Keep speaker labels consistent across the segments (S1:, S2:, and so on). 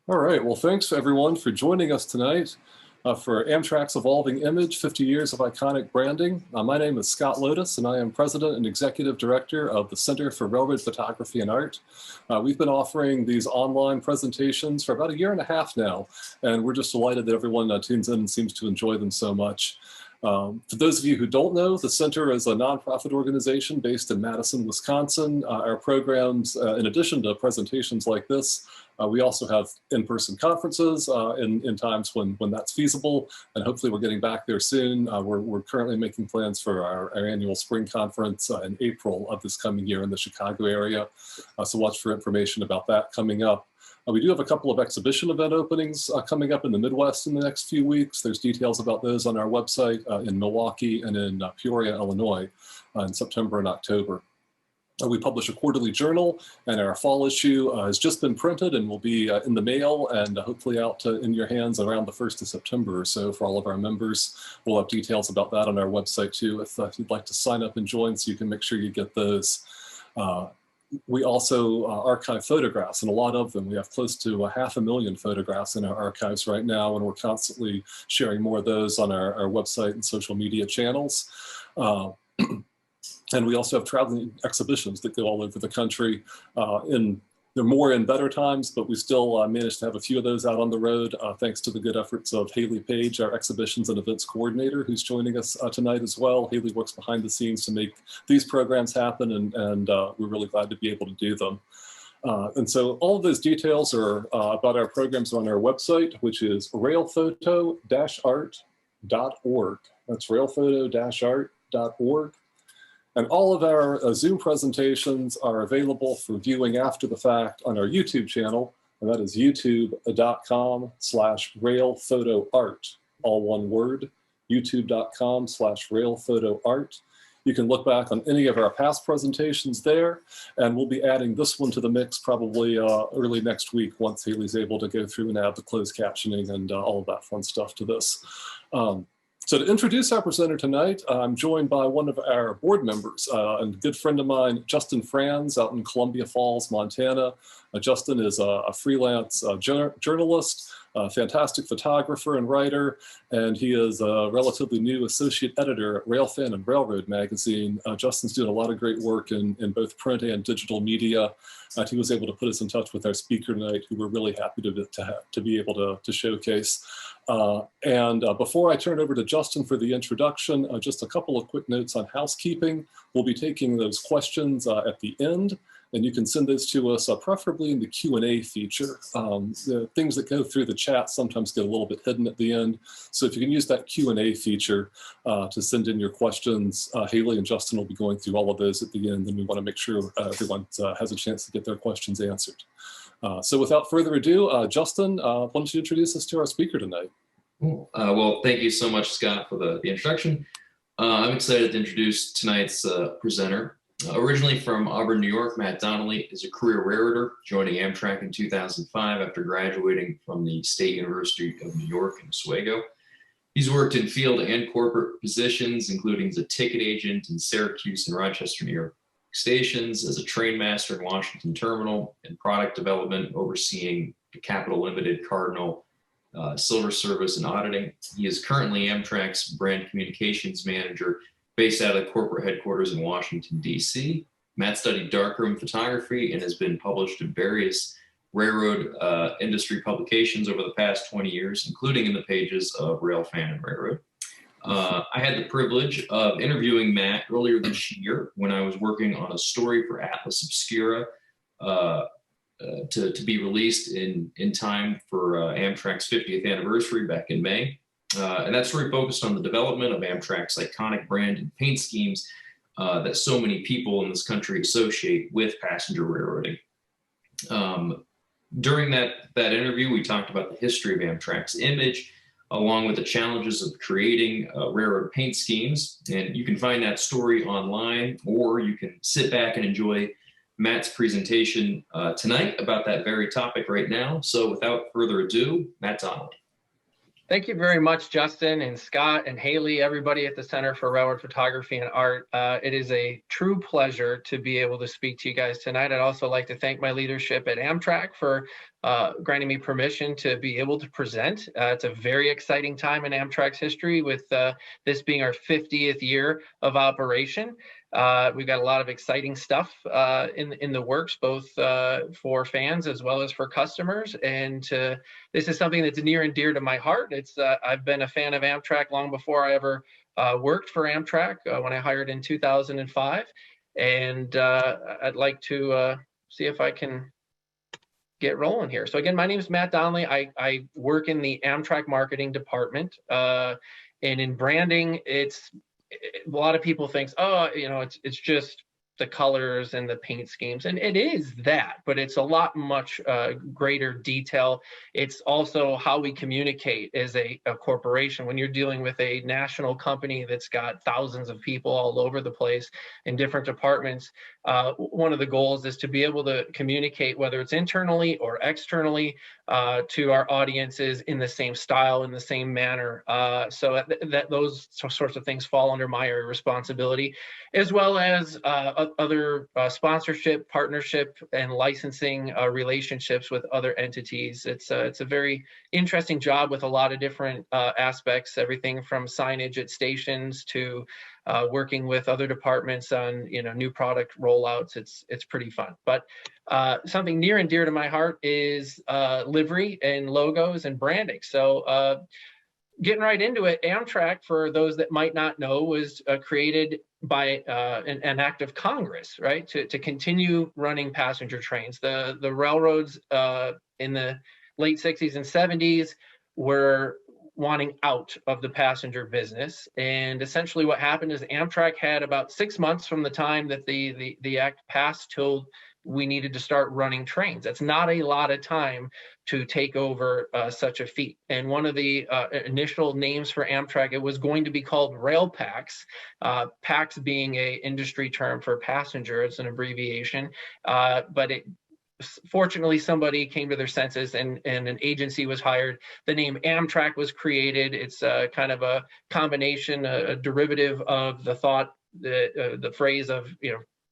S1: All right, well, thanks everyone for joining us tonight for Amtrak's Evolving Image, 50 Years of Iconic Branding. My name is Scott Lotus, and I am President and Executive Director of the Center for Railroad Photography and Art. We've been offering these online presentations for about a year and a half now, and we're just delighted that everyone tunes in and seems to enjoy them so much. For those of you who don't know, the Center is a nonprofit organization based in Madison, Wisconsin. Our programs, in addition to presentations like this, we also have in-person conferences in times when that's feasible, and hopefully we're getting back there soon. We're currently making plans for our annual spring conference in April of this coming year in the Chicago area, so watch for information about that coming up. We do have a couple of exhibition event openings coming up in the Midwest in the next few weeks. There's details about those on our website in Milwaukee and in Peoria, Illinois in September and October. We publish a quarterly journal, and our fall issue has just been printed and will be in the mail and hopefully out in your hands around the 1st of September or so for all of our members. We'll have details about that on our website too if you'd like to sign up and join, so you can make sure you get those. We also archive photographs, and a lot of them. We have close to 500,000 photographs in our archives right now, and we're constantly sharing more of those on our website and social media channels. And we also have traveling exhibitions that go all over the country. They're more in better times, but we still managed to have a few of those out on the road, thanks to the good efforts of Haley Page, our exhibitions and events coordinator, who's joining us tonight as well. Haley works behind the scenes to make these programs happen, and we're really glad to be able to do them. And so all of those details are about our programs on our website, which is railphoto-art.org. That's railphoto-art.org. And all of our Zoom presentations are available for viewing after the fact on our YouTube channel, and that is youtube.com/railphotoart, all one word, youtube.com/railphotoart. You can look back on any of our past presentations there, and we'll be adding this one to the mix probably early next week once Haley's able to go through and add the closed captioning and all of that fun stuff to this. So to introduce our presenter tonight, I'm joined by one of our board members and a good friend of mine, Justin Franz, out in Columbia Falls, Montana. Justin is a freelance journalist, a fantastic photographer and writer, and he is a relatively new associate editor at Railfan and Railroad magazine. Justin's doing a lot of great work in both print and digital media. He was able to put us in touch with our speaker tonight, who we're really happy to be able to showcase. Before I turn it over to Justin for the introduction, just a couple of quick notes on housekeeping. We'll be taking those questions at the end, and you can send those to us preferably in the Q&A feature. The things that go through the chat sometimes get a little bit hidden at the end. So if you can use that Q&A feature to send in your questions, Haley and Justin will be going through all of those at the end, and we want to make sure everyone has a chance to get their questions answered. So without further ado, Justin, why don't you introduce us to our speaker tonight?
S2: Cool. Well, thank you so much, Scott, for the introduction. I'm excited to introduce tonight's presenter. Originally from Auburn, New York, Matt Donnelly is a career railroader, joining Amtrak in 2005 after graduating from the State University of New York in Oswego. He's worked in field and corporate positions, including as a ticket agent in Syracuse and Rochester, New York stations, as a trainmaster in Washington Terminal, and product development, overseeing the Capital Limited, Cardinal, Silver Service, and auditing. He is currently Amtrak's brand communications manager based out of the corporate headquarters in Washington, D.C. Matt studied darkroom photography and has been published in various railroad industry publications over the past 20 years, including in the pages of Railfan and Railroad. I had the privilege of interviewing Matt earlier this year when I was working on a story for Atlas Obscura to be released in time for Amtrak's 50th anniversary back in May. And that story focused on the development of Amtrak's iconic brand and paint schemes that so many people in this country associate with passenger railroading. During that interview, we talked about the history of Amtrak's image, along with the challenges of creating railroad paint schemes. And you can find that story online, or you can sit back and enjoy Matt's presentation tonight about that very topic right now. So without further ado, Matt Donnelly.
S3: Thank you very much, Justin and Scott and Haley, everybody at the Center for Railroad Photography and Art. It is a true pleasure to be able to speak to you guys tonight. I'd also like to thank my leadership at Amtrak for granting me permission to be able to present. It's a very exciting time in Amtrak's history, with this being our 50th year of operation. We've got a lot of exciting stuff in the works, both for fans as well as for customers. And this is something that's near and dear to my heart. I've been a fan of Amtrak long before I ever worked for Amtrak, when I hired in 2005. And I'd like to see if I can get rolling here. So again, my name is Matt Donnelly. I work in the Amtrak marketing department. And in branding, a lot of people think, oh, it's just the colors and the paint schemes, and it is that, but it's a lot much greater detail. It's also how we communicate as a corporation. When you're dealing with a national company that's got thousands of people all over the place in different departments, one of the goals is to be able to communicate, whether it's internally or externally, to our audiences in the same style, in the same manner. So that those sorts of things fall under my responsibility, as well as other sponsorship, partnership, and licensing relationships with other entities. It's a very interesting job with a lot of different aspects, everything from signage at stations to working with other departments on new product rollouts. It's pretty fun. But something near and dear to my heart is livery and logos and branding. So getting right into it, Amtrak, for those that might not know, was created by an act of Congress, right, to continue running passenger trains. The railroads in the late 60s and 70s were wanting out of the passenger business. And essentially what happened is Amtrak had about 6 months from the time that the act passed till we needed to start running trains. That's not a lot of time to take over such a feat. And one of the initial names for Amtrak, it was going to be called Rail Pax, Pax being a industry term for passenger. It's an abbreviation, but fortunately, somebody came to their senses and an agency was hired. The name Amtrak was created. It's kind of a combination, a derivative of the thought, the phrase of,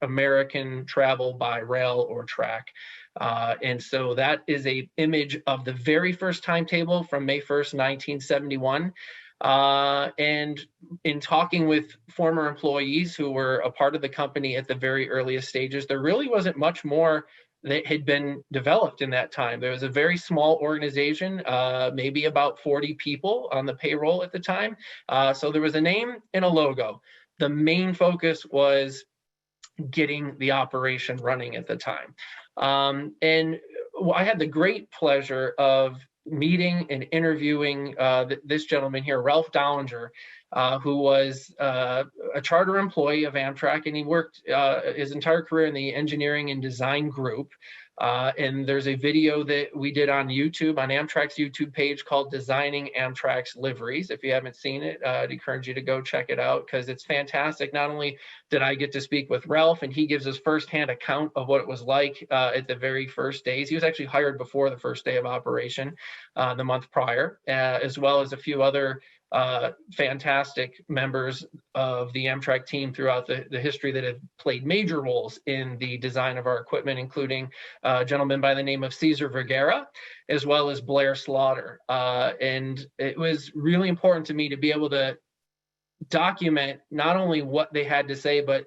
S3: American travel by rail or track. And so that is an image of the very first timetable from May 1st, 1971. And in talking with former employees who were a part of the company at the very earliest stages, there really wasn't much more that had been developed in that time. There was a very small organization, maybe about 40 people on the payroll at the time. So there was a name and a logo. The main focus was getting the operation running at the time. And I had the great pleasure of meeting and interviewing this gentleman here, Ralph Dollinger, who was a charter employee of Amtrak, and he worked his entire career in the engineering and design group. And there's a video that we did on YouTube, on Amtrak's YouTube page, called Designing Amtrak's Liveries. If you haven't seen it, I'd encourage you to go check it out, because it's fantastic. Not only did I get to speak with Ralph, and he gives his firsthand account of what it was like at the very first days. He was actually hired before the first day of operation, the month prior, as well as a few other fantastic members of the Amtrak team throughout the history that have played major roles in the design of our equipment, including a gentleman by the name of Cesar Vergara, as well as Blair Slaughter. And it was really important to me to be able to document not only what they had to say, but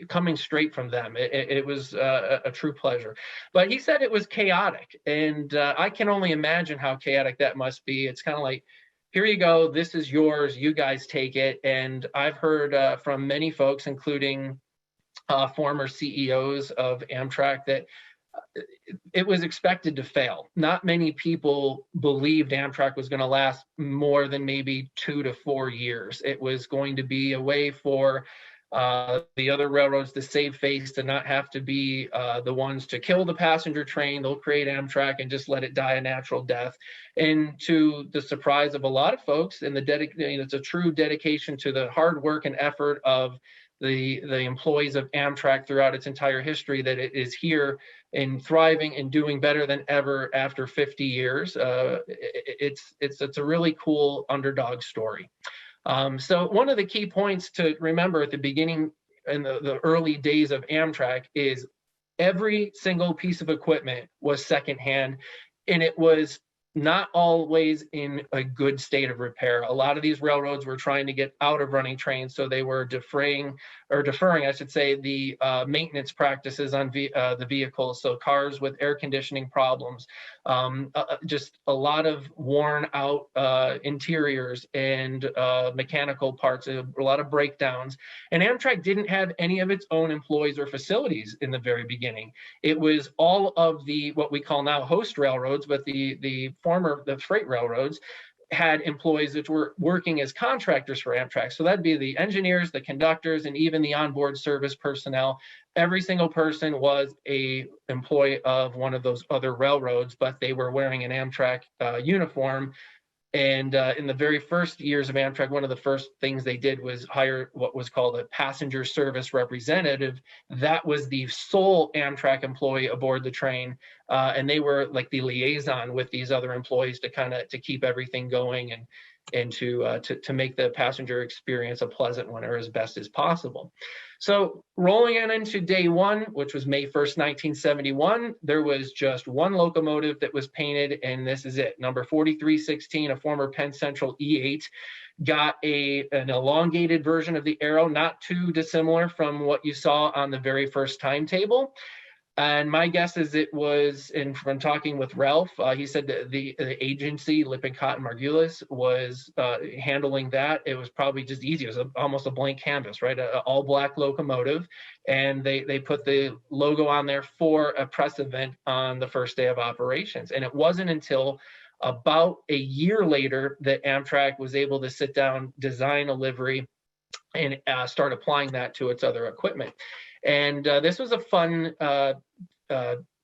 S3: coming straight from them. It was a true pleasure. But he said it was chaotic, and I can only imagine how chaotic that must be. It's kind of like, here you go, this is yours, you guys take it. And I've heard from many folks, including former CEOs of Amtrak, that it was expected to fail. Not many people believed Amtrak was going to last more than maybe 2 to 4 years. It was going to be a way for the other railroads to save face, to not have to be the ones to kill the passenger train. They'll create Amtrak and just let it die a natural death. And to the surprise of a lot of folks, and it's a true dedication to the hard work and effort of the employees of Amtrak throughout its entire history, that it is here and thriving and doing better than ever after 50 years. It's a really cool underdog story. So one of the key points to remember at the beginning in the early days of Amtrak is every single piece of equipment was secondhand, and it was not always in a good state of repair. A lot of these railroads were trying to get out of running trains, so they were deferring, I should say, the maintenance practices on the vehicles. So cars with air conditioning problems, just a lot of worn out interiors and mechanical parts, a lot of breakdowns. And Amtrak didn't have any of its own employees or facilities in the very beginning. It was all of the, what we call now host railroads, but the freight railroads had employees that were working as contractors for Amtrak. So that'd be the engineers, the conductors, and even the onboard service personnel. Every single person was a employee of one of those other railroads, but they were wearing an Amtrak uniform. And in the very first years of Amtrak, one of the first things they did was hire what was called a passenger service representative. That was the sole Amtrak employee aboard the train. And they were like the liaison with these other employees to keep everything going and to make the passenger experience a pleasant one, or as best as possible. So rolling into day one, which was May 1st, 1971, there was just one locomotive that was painted, and this is it. Number 4316, a former Penn Central E8, got an elongated version of the arrow, not too dissimilar from what you saw on the very first timetable. And my guess is it was, and from talking with Ralph, he said that the agency, Lippincott and Margulis, was handling that. It was probably just easy. It was almost a blank canvas, right? An all-black locomotive. And they put the logo on there for a press event on the first day of operations. And it wasn't until about a year later that Amtrak was able to sit down, design a livery, and start applying that to its other equipment. And this was a fun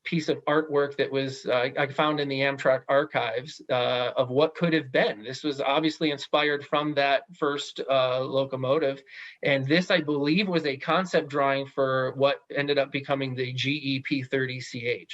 S3: piece of artwork that was I found in the Amtrak archives of what could have been. This was obviously inspired from that first locomotive. And this, I believe, was a concept drawing for what ended up becoming the GEP30CH.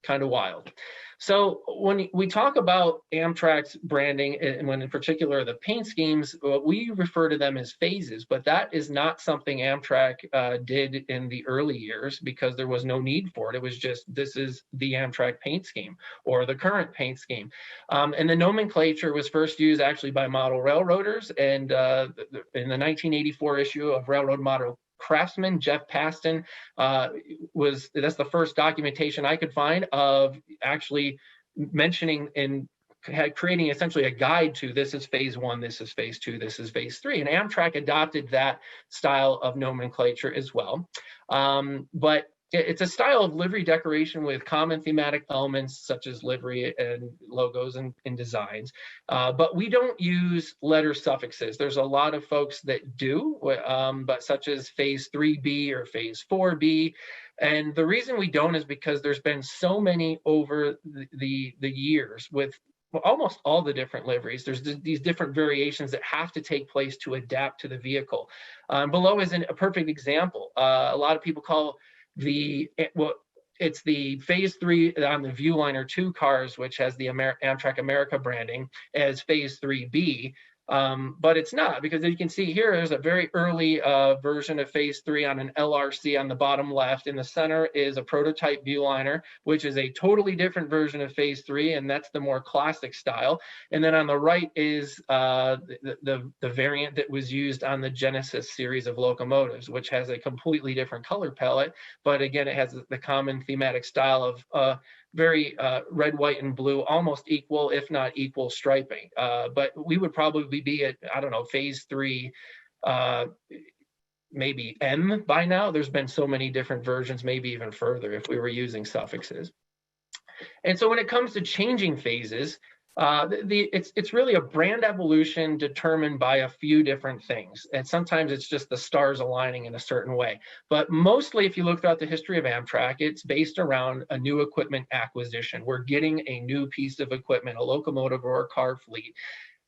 S3: Kind of wild. So when we talk about Amtrak's branding, and when in particular the paint schemes, we refer to them as phases, but that is not something Amtrak did in the early years because there was no need for it. It was just, this is the Amtrak paint scheme or the current paint scheme. And the nomenclature was first used actually by model railroaders, and in the 1984 issue of Railroad Model Craftsman, Jeff Paston, that's the first documentation I could find of actually mentioning and creating essentially a guide to this is phase one, this is phase two, this is phase three. And Amtrak adopted that style of nomenclature as well. But it's a style of livery decoration with common thematic elements such as livery and logos and designs. But we don't use letter suffixes. There's a lot of folks that do, but such as phase 3B or phase 4B. And the reason we don't is because there's been so many over the years with almost all the different liveries. There's these different variations that have to take place to adapt to the vehicle. Below is a perfect example. A lot of people call it's the phase 3 on the Viewliner 2 cars, which has the Amtrak America branding, as phase 3B. But it's not, because as you can see here, there's a very early version of phase 3 on an LRC on the bottom left. In the center is a prototype Viewliner, which is a totally different version of phase 3, and that's the more classic style. And then on the right is the variant that was used on the Genesis series of locomotives, which has a completely different color palette. But again, it has the common thematic style of very red, white, and blue, almost equal, if not equal striping. But we would probably be at, I don't know, phase 3, maybe M by now. There's been so many different versions, maybe even further if we were using suffixes. And so when it comes to changing phases, it's really a brand evolution determined by a few different things. And sometimes it's just the stars aligning in a certain way. But mostly, if you look throughout the history of Amtrak, it's based around a new equipment acquisition. We're getting a new piece of equipment, a locomotive or a car fleet.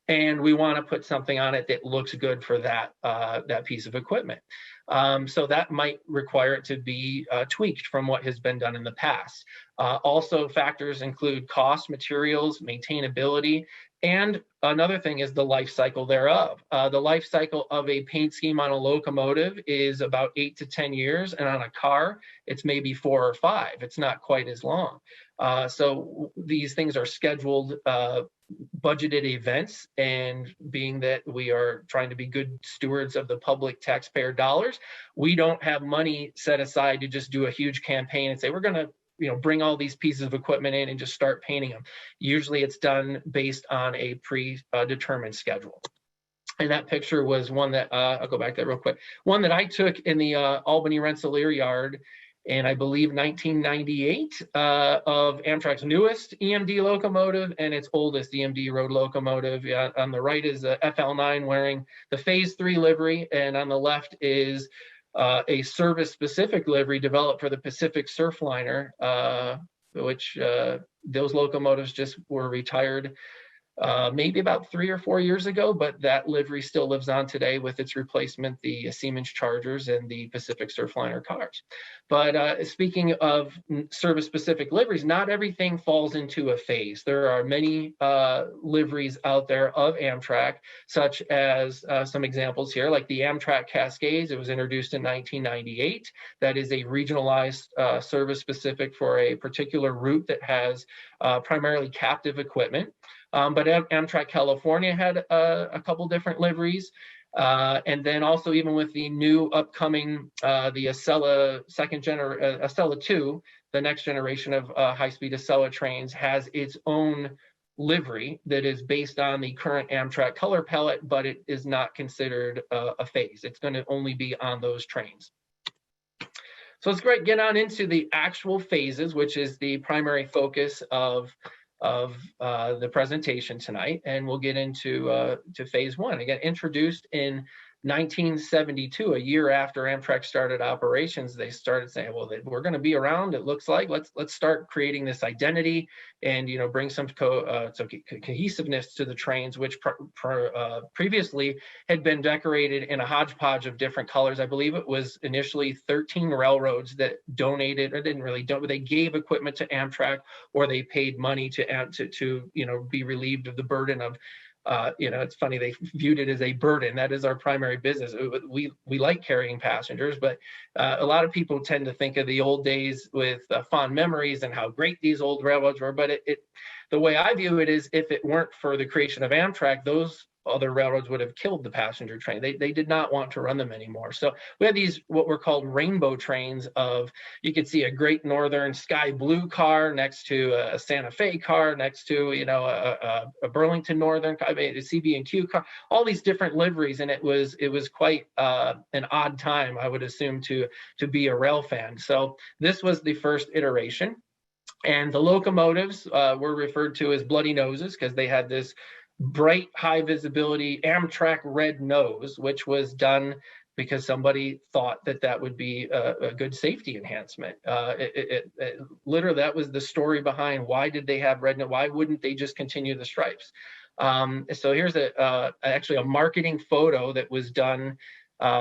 S3: and we want to put something on it that looks good for that that piece of equipment. So that might require it to be tweaked from what has been done in the past. Also, factors include cost, materials, maintainability, and another thing is the life cycle thereof. The life cycle of a paint scheme on a locomotive is about 8 to 10 years, and on a car, it's maybe 4 or 5. It's not quite as long. So these things are scheduled, budgeted events, and being that we are trying to be good stewards of the public taxpayer dollars, we don't have money set aside to just do a huge campaign and say, we're going to bring all these pieces of equipment in and just start painting them. Usually it's done based on a predetermined schedule. And that picture was one that, I'll go back there real quick, one that I took in the Albany Rensselaer yard in, I believe, 1998, of Amtrak's newest EMD locomotive and its oldest EMD road locomotive. On the right is a FL9 wearing the Phase 3 livery, and on the left is a service-specific livery developed for the Pacific Surfliner, which those locomotives just were retired maybe about 3 or 4 years ago, but that livery still lives on today with its replacement, the Siemens Chargers and the Pacific Surfliner cars. But speaking of service-specific liveries, not everything falls into a phase. There are many liveries out there of Amtrak, such as some examples here, like the Amtrak Cascades. It was introduced in 1998. That is a regionalized service specific for a particular route that has primarily captive equipment. But Amtrak California had a couple different liveries. And then also even with the new upcoming, the Acela Acela 2, the next generation of high-speed Acela trains, has its own livery that is based on the current Amtrak color palette, but it is not considered a phase. It's going to only be on those trains. So let's get on into the actual phases, which is the primary focus of the presentation tonight, and we'll get into to phase 1. Again, introduced in 1972, a year after Amtrak started operations. They started saying, well, we're going to be around, it looks like. Let's start creating this identity and bring some cohesiveness to the trains, which previously had been decorated in a hodgepodge of different colors. I believe it was initially 13 railroads that donated, or didn't really donate, but they gave equipment to Amtrak, or they paid money to be relieved of the burden of it's funny, they viewed it as a burden. That is our primary business. We like carrying passengers, but a lot of people tend to think of the old days with fond memories and how great these old railroads were. But the way I view it is, if it weren't for the creation of Amtrak, those other railroads would have killed the passenger train. They did not want to run them anymore. So we had these, what were called rainbow trains of, you could see a Great Northern sky blue car next to a Santa Fe car, next to, a Burlington Northern, a CB&Q car, all these different liveries. And it was quite an odd time, I would assume, to be a rail fan. So this was the first iteration. And the locomotives were referred to as bloody noses because they had this bright, high visibility Amtrak red nose, which was done because somebody thought that would be a good safety enhancement. Literally, that was the story behind why did they have red nose? Why wouldn't they just continue the stripes? So here's actually a marketing photo that was done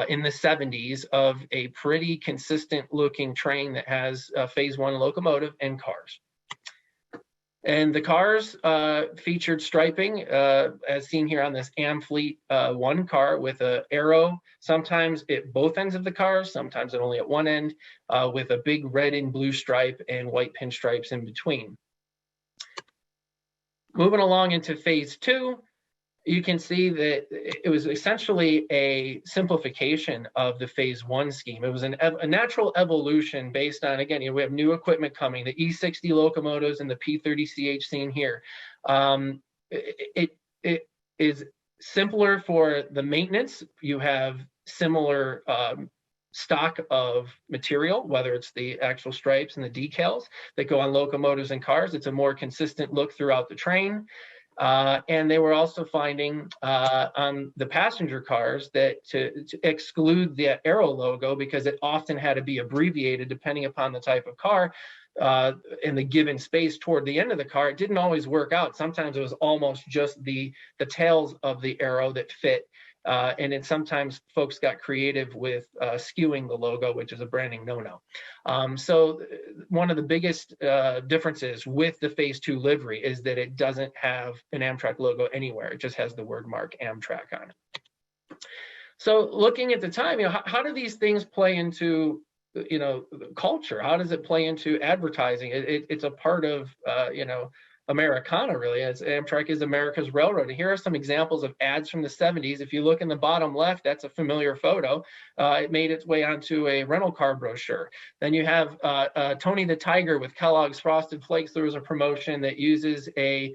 S3: in the 70s of a pretty consistent looking train that has a phase 1 locomotive and cars. And the cars featured striping, as seen here on this Amfleet 1 car, with an arrow, sometimes at both ends of the cars, sometimes only at one end, with a big red and blue stripe and white pinstripes in between. Moving along into phase 2, you can see that it was essentially a simplification of the phase 1 scheme. It was a natural evolution based on, again, we have new equipment coming, the E60 locomotives and the P30CH seen here. It is simpler for the maintenance. You have similar stock of material, whether it's the actual stripes and the decals that go on locomotives and cars. It's a more consistent look throughout the train. And they were also finding on the passenger cars that to exclude the arrow logo, because it often had to be abbreviated depending upon the type of car, in the given space toward the end of the car, it didn't always work out. Sometimes it was almost just the tails of the arrow that fit. And then sometimes folks got creative with skewing the logo, which is a branding no-no. So one of the biggest differences with the Phase 2 livery is that it doesn't have an Amtrak logo anywhere. It just has the word mark Amtrak on it. So looking at the time, how do these things play into culture? How does it play into advertising? It's a part of Americana, really, as Amtrak is America's railroad. And here are some examples of ads from the 70s. If you look in the bottom left, that's a familiar photo. It made its way onto a rental car brochure. Then you have Tony the Tiger with Kellogg's Frosted Flakes. There was a promotion that uses a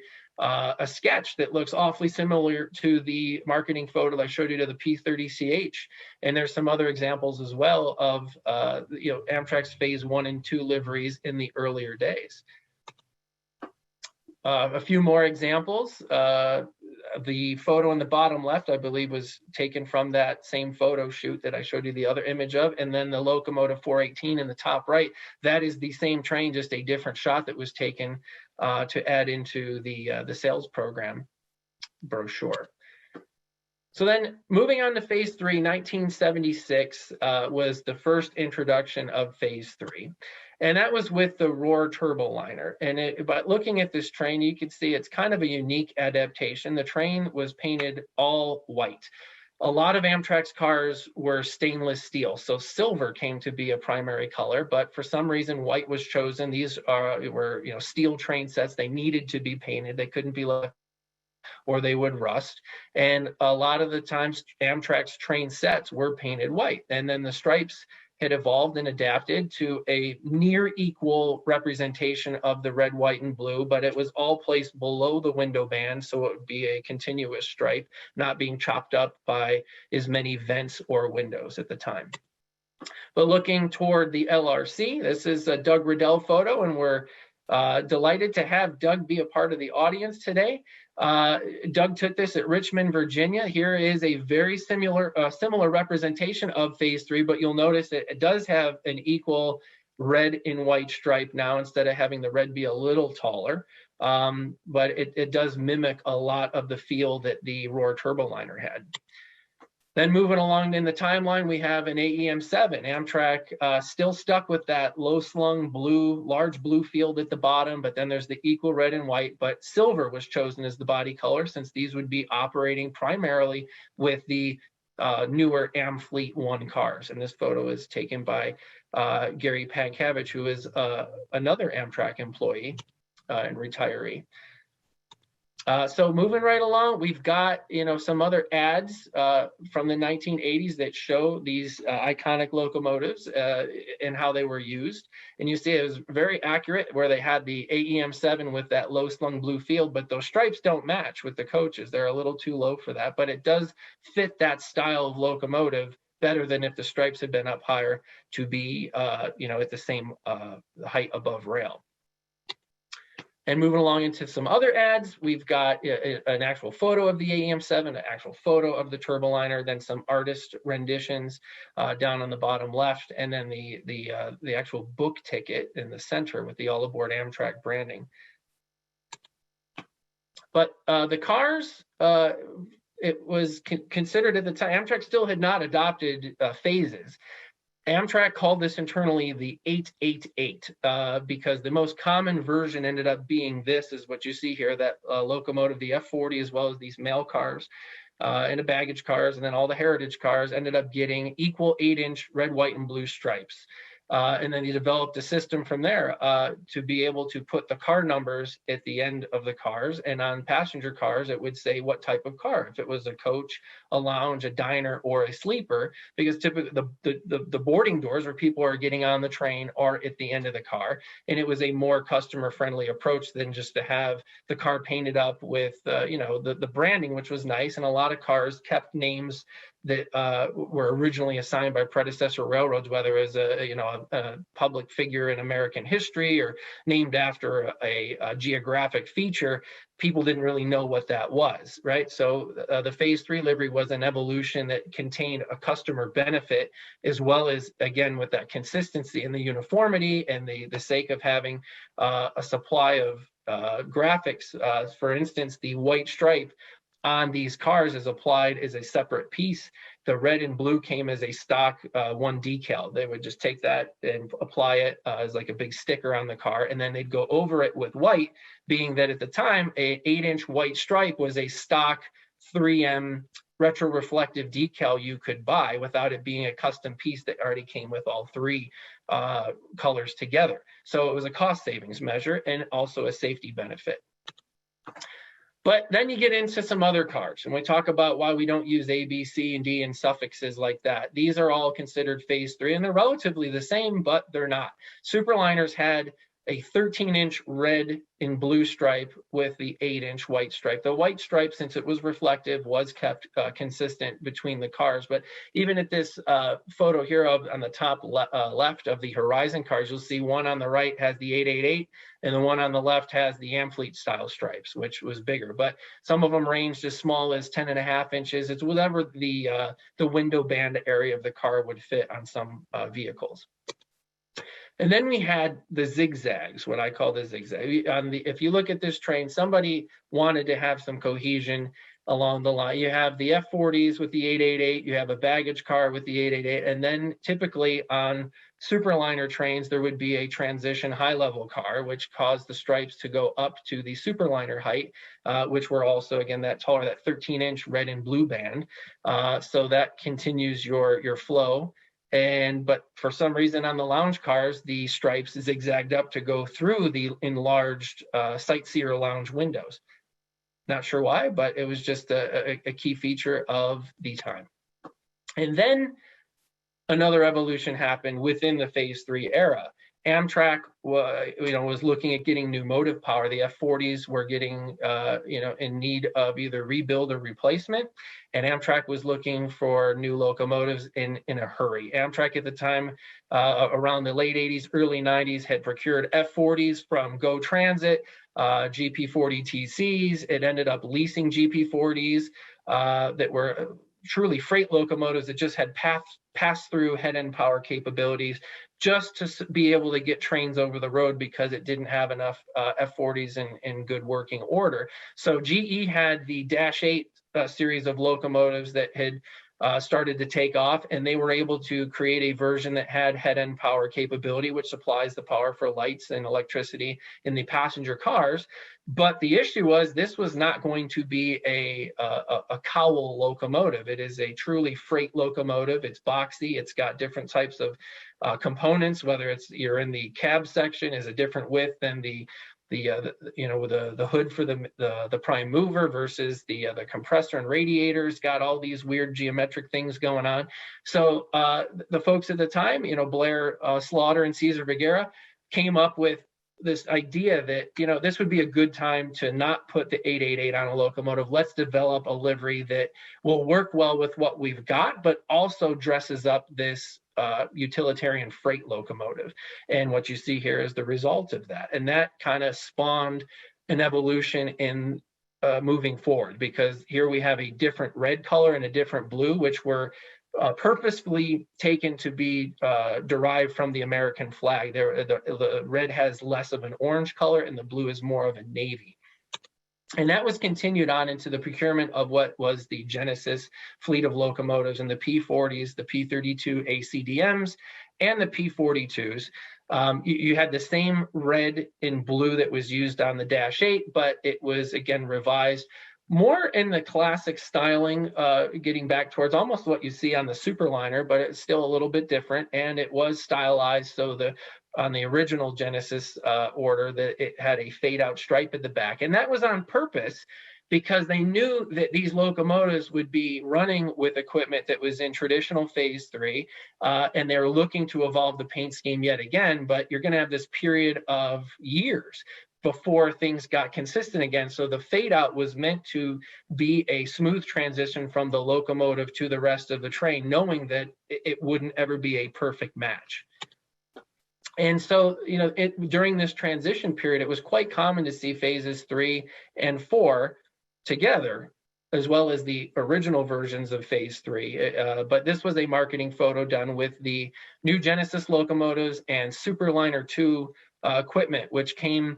S3: sketch that looks awfully similar to the marketing photo I showed you to the P30CH. And there's some other examples as well of Amtrak's Phase 1 and 2 liveries in the earlier days. A few more examples. The photo in the bottom left, I believe, was taken from that same photo shoot that I showed you the other image of. And then the locomotive 418 in the top right, that is the same train, just a different shot that was taken to add into the sales program brochure. So then moving on to Phase 3, 1976 was the first introduction of Phase 3. And that was with the Roar Turboliner. But looking at this train, you can see it's kind of a unique adaptation. The train was painted all white. A lot of Amtrak's cars were stainless steel, so silver came to be a primary color, but for some reason white was chosen. These were steel train sets. They needed to be painted. They couldn't be left or they would rust. And a lot of the times Amtrak's train sets were painted white. And then the stripes had evolved and adapted to a near equal representation of the red, white, and blue, but it was all placed below the window band, so it would be a continuous stripe, not being chopped up by as many vents or windows at the time. But looking toward the LRC, this is a Doug Riddell photo, and we're delighted to have Doug be a part of the audience today. Doug took this at Richmond, Virginia. Here is a very similar representation of Phase 3, but you'll notice that it does have an equal red and white stripe now instead of having the red be a little taller. But it does mimic a lot of the feel that the Roar Turboliner had. Then moving along in the timeline, we have an Aem7. Amtrak still stuck with that low-slung blue, large blue field at the bottom, but then there's the equal red and white, but silver was chosen as the body color since these would be operating primarily with the newer Am Fleet 1 cars. And this photo is taken by Gary Pankavich, who is another Amtrak employee and retiree. So moving right along, we've got some other ads from the 1980s that show these iconic locomotives and how they were used. And you see it was very accurate where they had the Aem7 with that low slung blue field, but those stripes don't match with the coaches. They're a little too low for that, but it does fit that style of locomotive better than if the stripes had been up higher to be at the same height above rail. And moving along into some other ads, we've got an actual photo of the Aem7, an actual photo of the Turboliner, then some artist renditions down on the bottom left, and then the actual book ticket in the center with the All Aboard Amtrak branding. But the cars, it was considered at the time, Amtrak still had not adopted phases. Amtrak called this internally the 888 because the most common version ended up being this, is what you see here, that locomotive, the F40, as well as these mail cars and the baggage cars, and then all the heritage cars ended up getting equal 8-inch red, white, and blue stripes. And then he developed a system from there to be able to put the car numbers at the end of the cars. And on passenger cars, it would say what type of car, if it was a coach, a lounge, a diner, or a sleeper, because typically the boarding doors where people are getting on the train are at the end of the car. And it was a more customer-friendly approach than just to have the car painted up with, the branding, which was nice. And a lot of cars kept names that were originally assigned by predecessor railroads, whether it was a public figure in American history or named after a geographic feature. People didn't really know what that was, right? So the Phase 3 livery was an evolution that contained a customer benefit, as well as, again, with that consistency and the uniformity and the sake of having a supply of graphics. For instance, the white stripe on these cars is applied as a separate piece. The red and blue came as a stock one decal. They would just take that and apply it as like a big sticker on the car, and then they'd go over it with white, being that at the time, a 8-inch white stripe was a stock 3M retroreflective decal you could buy without it being a custom piece that already came with all three colors together. So it was a cost savings measure and also a safety benefit. But then you get into some other cars, and we talk about why we don't use A, B, C, and D and suffixes like that. These are all considered Phase 3, and they're relatively the same, but they're not. Superliners had a 13-inch red and blue stripe with the 8-inch white stripe. The white stripe, since it was reflective, was kept consistent between the cars. But even at this photo here on the top left of the Horizon cars, you'll see one on the right has the 888, and the one on the left has the Amfleet style stripes, which was bigger. But some of them ranged as small as 10.5 inches. It's whatever the window band area of the car would fit on some vehicles. And then we had the zigzags, what I call the zigzag. If you look at this train, somebody wanted to have some cohesion along the line. You have the F40s with the 888, you have a baggage car with the 888, and then typically on superliner trains, there would be a transition high-level car, which caused the stripes to go up to the superliner height, which were also, again, that taller, that 13-inch red and blue band. So that continues your flow. But for some reason on the lounge cars, the stripes zigzagged up to go through the enlarged sightseer lounge windows. Not sure why, but it was just a key feature of the time. And then another evolution happened within the Phase 3 era. Amtrak was looking at getting new motive power. The F40s were getting in need of either rebuild or replacement, and Amtrak was looking for new locomotives in a hurry. Amtrak at the time, around the late 80s, early 90s, had procured F40s from Go Transit, GP40 TCs. It ended up leasing GP40s that were truly freight locomotives that just had pass-through head-end power capabilities, just to be able to get trains over the road because it didn't have enough F40s in good working order. So GE had the -8 series of locomotives that had started to take off, and they were able to create a version that had head-end power capability, which supplies the power for lights and electricity in the passenger cars. But the issue was this was not going to be a cowl locomotive. It is a truly freight locomotive. It's boxy. It's got different types of components, whether you're in the cab section is a different width than the hood for the prime mover versus the compressor and radiators. Got all these weird geometric things going on. So the folks at the time, Blair Slaughter and Cesar Vergara, came up with this idea that this would be a good time to not put the 888 on a locomotive. Let's develop a livery that will work well with what we've got, but also dresses up this utilitarian freight locomotive. And what you see here is the result of that. And that kind of spawned an evolution in moving forward, because here we have a different red color and a different blue, which were purposefully taken to be derived from the American flag. The red has less of an orange color and the blue is more of a navy. And that was continued on into the procurement of what was the Genesis fleet of locomotives and the P40s, the P32 ACDMs, and the P42s. You had the same red and blue that was used on the -8, but it was, again, revised more in the classic styling, getting back towards almost what you see on the Superliner, but it's still a little bit different. And it was stylized so on the original Genesis order that it had a fade out stripe at the back. And that was on purpose because they knew that these locomotives would be running with equipment that was in traditional Phase 3, and they were looking to evolve the paint scheme yet again, but you're going to have this period of years before things got consistent again. So the fade out was meant to be a smooth transition from the locomotive to the rest of the train, knowing that it wouldn't ever be a perfect match. And so, during this transition period, it was quite common to see phases 3 and 4 together, as well as the original versions of phase 3. But this was a marketing photo done with the new Genesis locomotives and Superliner 2 equipment, which came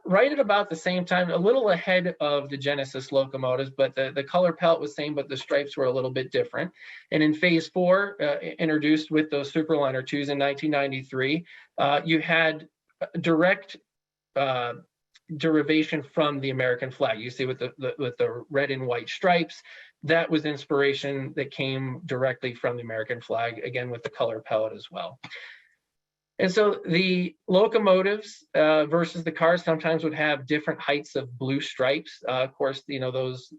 S3: right at about the same time, a little ahead of the Genesis locomotives, but the color palette was same, but the stripes were a little bit different. And in phase 4, introduced with those Superliner 2s in 1993, you had direct derivation from the American flag. You see with the red and white stripes, that was inspiration that came directly from the American flag, again with the color palette as well. And so the locomotives versus the cars sometimes would have different heights of blue stripes. Of course, those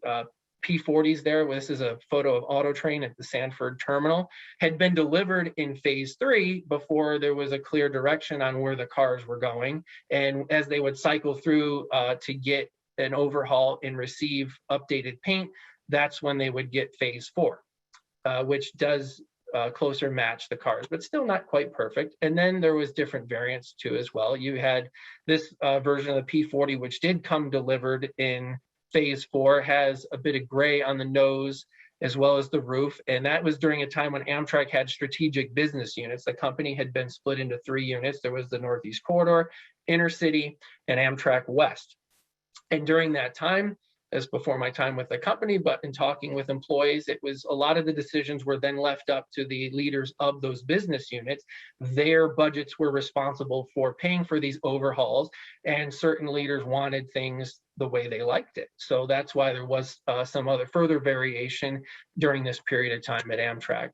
S3: P40s there, this is a photo of AutoTrain at the Sanford terminal, had been delivered in phase 3 before there was a clear direction on where the cars were going. And as they would cycle through to get an overhaul and receive updated paint, that's when they would get phase 4, which does closer match the cars, but still not quite perfect. And then there was different variants too as well. You had this version of the P40, which did come delivered in phase 4, has a bit of gray on the nose as well as the roof. And that was during a time when Amtrak had strategic business units. The company had been split into 3 units. There was the Northeast Corridor, Intercity, and Amtrak West. And during that time, as before my time with the company, but in talking with employees, it was a lot of the decisions were then left up to the leaders of those business units. Their budgets were responsible for paying for these overhauls, and certain leaders wanted things the way they liked it. So that's why there was some other further variation during this period of time at Amtrak.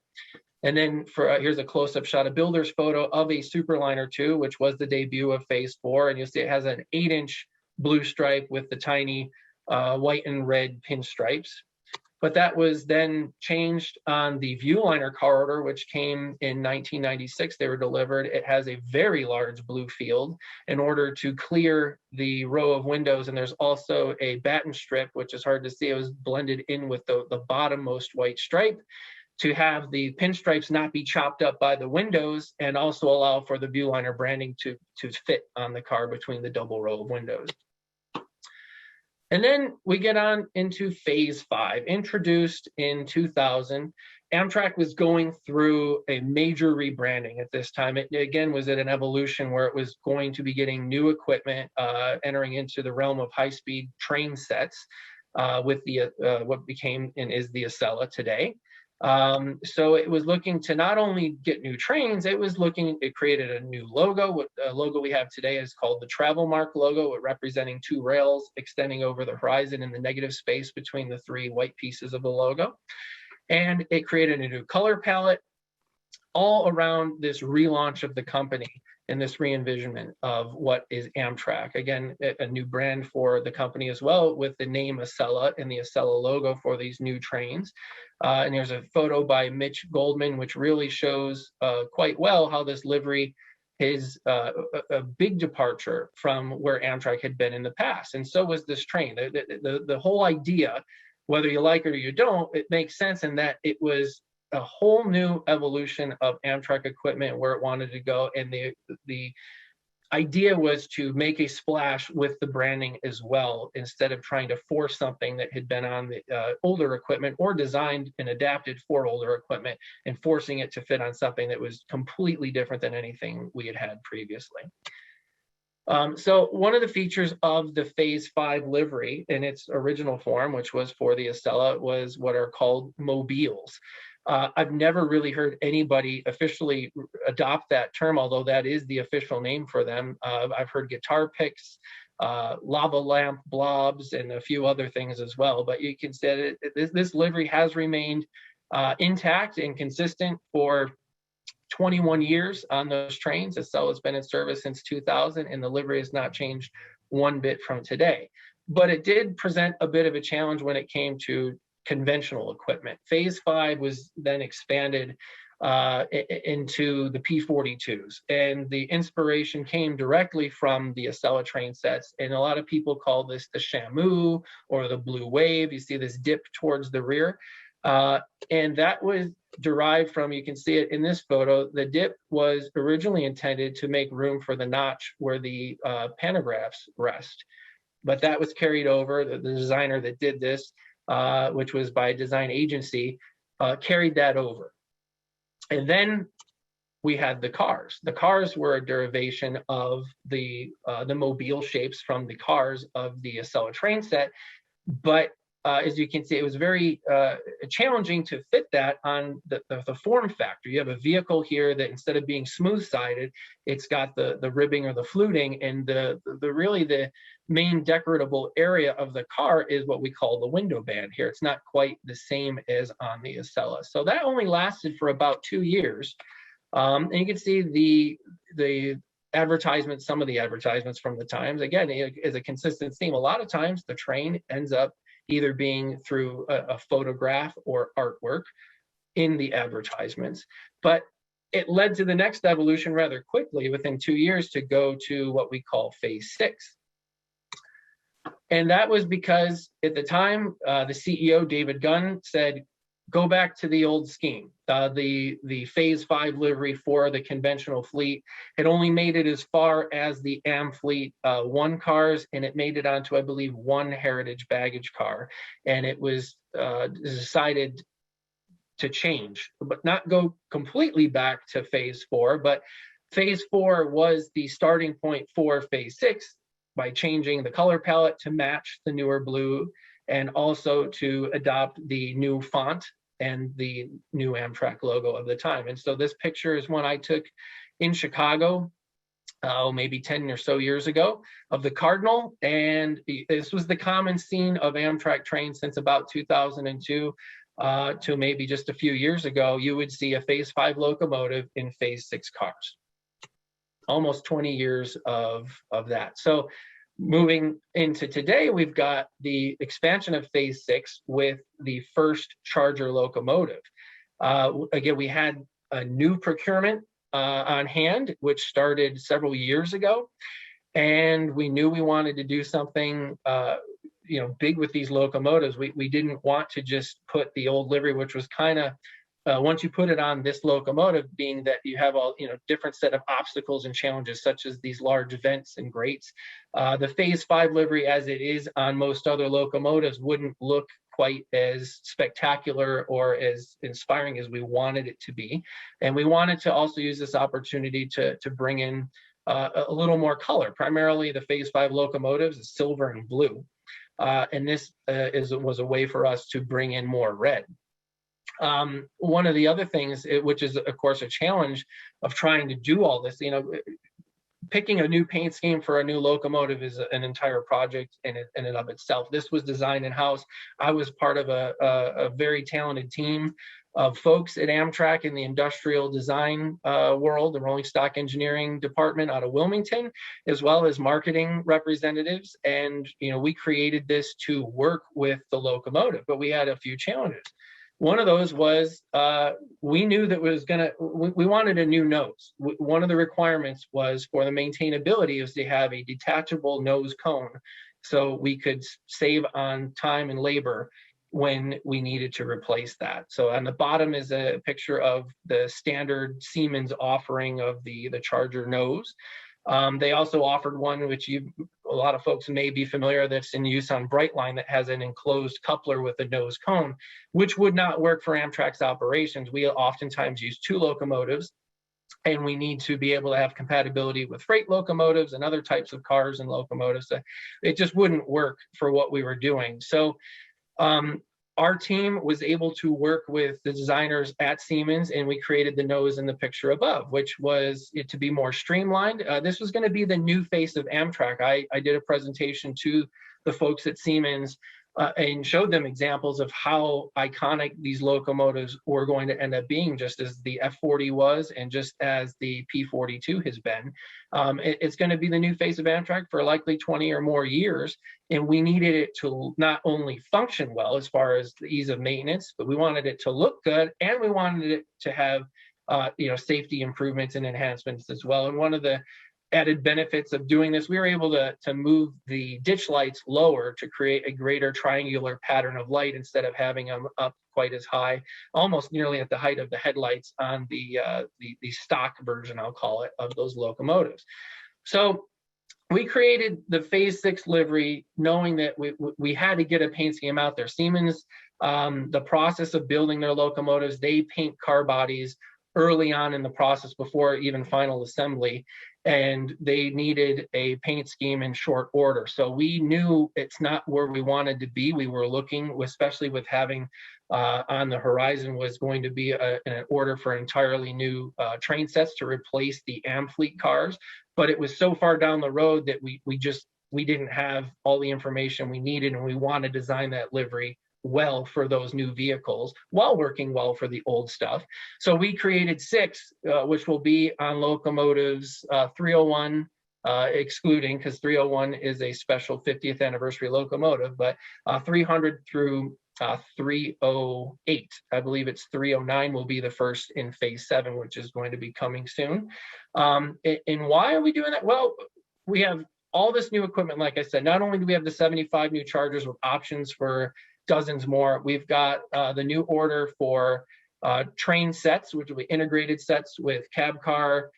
S3: And then here's a close-up shot, a builder's photo of a Superliner 2, which was the debut of phase 4. And you'll see it has an 8-inch blue stripe with the tiny white and red pinstripes. But that was then changed on the Viewliner car order, which came in 1996. They were delivered. It has a very large blue field in order to clear the row of windows. And there's also a batten strip, which is hard to see. It was blended in with the bottommost white stripe to have the pinstripes not be chopped up by the windows, and also allow for the Viewliner branding to fit on the car between the double row of windows. And then we get on into phase 5, introduced in 2000. Amtrak was going through a major rebranding at this time. It again was at an evolution where it was going to be getting new equipment, entering into the realm of high-speed train sets with the what became and is the Acela today. So it was looking to not only get new trains, it created a new logo. What logo we have today is called the Travel Mark logo, representing 2 rails extending over the horizon in the negative space between the 3 white pieces of the logo. And it created a new color palette all around this relaunch of the company and this re-envisionment of what is Amtrak. Again, a new brand for the company as well, with the name Acela and the Acela logo for these new trains. And there's a photo by Mitch Goldman, which really shows quite well how this livery is a big departure from where Amtrak had been in the past. And so was this train. The whole idea, whether you like it or you don't, it makes sense in that it was a whole new evolution of Amtrak equipment where it wanted to go. And the idea was to make a splash with the branding as well, instead of trying to force something that had been on the older equipment or designed and adapted for older equipment and forcing it to fit on something that was completely different than anything we had had previously. So one of the features of the phase 5 livery in its original form, which was for the Acela, was what are called mobiles. I've never really heard anybody officially adopt that term, although that is the official name for them. I've heard guitar picks, lava lamp blobs, and a few other things as well. But you can say that this livery has remained intact and consistent for 21 years on those trains. Acela has been in service since 2000, and the livery has not changed one bit from today. But it did present a bit of a challenge when it came to conventional equipment. Phase 5 was then expanded into the P-42s. And the inspiration came directly from the Acela train sets. And a lot of people call this the Shamu or the Blue Wave. You see this dip towards the rear. And that was derived from, you can see it in this photo, the dip was originally intended to make room for the notch where the pantographs rest. But that was carried over. The designer that did this, which was by a design agency, carried that over. And then we had the cars. The cars were a derivation of the mobile shapes from the cars of the Acela train set. But as you can see, it was very challenging to fit that on the form factor. You have a vehicle here that instead of being smooth-sided, it's got the ribbing or the fluting, and really the main decoratable area of the car is what we call the window band here. It's not quite the same as on the Acela. So that only lasted for about 2 years. And you can see the advertisements, some of the advertisements from the times, again, is a consistent theme. A lot of times the train ends up either being through a photograph or artwork in the advertisements. But it led to the next evolution rather quickly within 2 years to go to what we call phase 6. And that was because at the time, the CEO, David Gunn, said, go back to the old scheme. The phase 5 livery for the conventional fleet had only made it as far as the Am Fleet 1 cars, and it made it onto, I believe, 1 heritage baggage car. And it was decided to change, but not go completely back to phase 4. But phase 4 was the starting point for phase 6 by changing the color palette to match the newer blue and also to adopt the new font and the new Amtrak logo of the time. And so this picture is one I took in Chicago, maybe 10 or so years ago, of the Cardinal. And this was the common scene of Amtrak trains since about 2002 to maybe just a few years ago. You would see a phase 5 locomotive in phase 6 cars. Almost 20 years of that. So moving into today, we've got the expansion of phase 6 with the first Charger locomotive. Again, we had a new procurement on hand, which started several years ago. And we knew we wanted to do something big with these locomotives. We didn't want to just put the old livery, which was kind of, once you put it on this locomotive, being that you have all different set of obstacles and challenges, such as these large vents and grates. The phase 5 livery, as it is on most other locomotives, wouldn't look quite as spectacular or as inspiring as we wanted it to be. And we wanted to also use this opportunity to bring in a little more color. Primarily the phase 5 locomotives is silver and blue. And this was a way for us to bring in more red. One of the other things, which is of course a challenge of trying to do all this, picking a new paint scheme for a new locomotive is an entire project in and of itself. This was designed in-house. I was part of a very talented team of folks at Amtrak in the industrial design world, the rolling stock engineering department out of Wilmington, as well as marketing representatives. And, we created this to work with the locomotive, but we had a few challenges. One of those was we knew that we wanted a new nose. One of the requirements was for the maintainability is to have a detachable nose cone so we could save on time and labor when we needed to replace that. So on the bottom is a picture of the standard Siemens offering of the Charger nose. They also offered one which a lot of folks may be familiar, that's in use on Brightline, that has an enclosed coupler with a nose cone, which would not work for Amtrak's operations. We oftentimes use 2 locomotives, and we need to be able to have compatibility with freight locomotives and other types of cars and locomotives. So it just wouldn't work for what we were doing. So our team was able to work with the designers at Siemens, and we created the nose in the picture above, which was to be more streamlined. This was going to be the new face of Amtrak. I did a presentation to the folks at Siemens and showed them examples of how iconic these locomotives were going to end up being, just as the F40 was and just as the P42 has been. It's going to be the new face of Amtrak for likely 20 or more years, and we needed it to not only function well as far as the ease of maintenance, but we wanted it to look good, and we wanted it to have safety improvements and enhancements as well. And one of the added benefits of doing this, we were able to move the ditch lights lower to create a greater triangular pattern of light instead of having them up quite as high, almost nearly at the height of the headlights on the stock version, I'll call it, of those locomotives. So we created the Phase 6 livery knowing that we had to get a paint scheme out there. Siemens, the process of building their locomotives, they paint car bodies early on in the process before even final assembly, and they needed a paint scheme in short order. So we knew it's not where we wanted to be. We were looking, especially with having on the horizon was going to be an order for entirely new train sets to replace the Amfleet cars. But it was so far down the road that we didn't have all the information we needed, and we want to design that livery well for those new vehicles while working well for the old stuff. So we created 6, which will be on locomotives 301, excluding, because 301 is a special 50th anniversary locomotive, but 300 through 308. I believe it's 309 will be the first in Phase 7, which is going to be coming soon. And why are we doing that? Well, we have all this new equipment. Like I said, not only do we have the 75 new chargers with options for dozens more, we've got the new order for train sets, which will be integrated sets with cab car,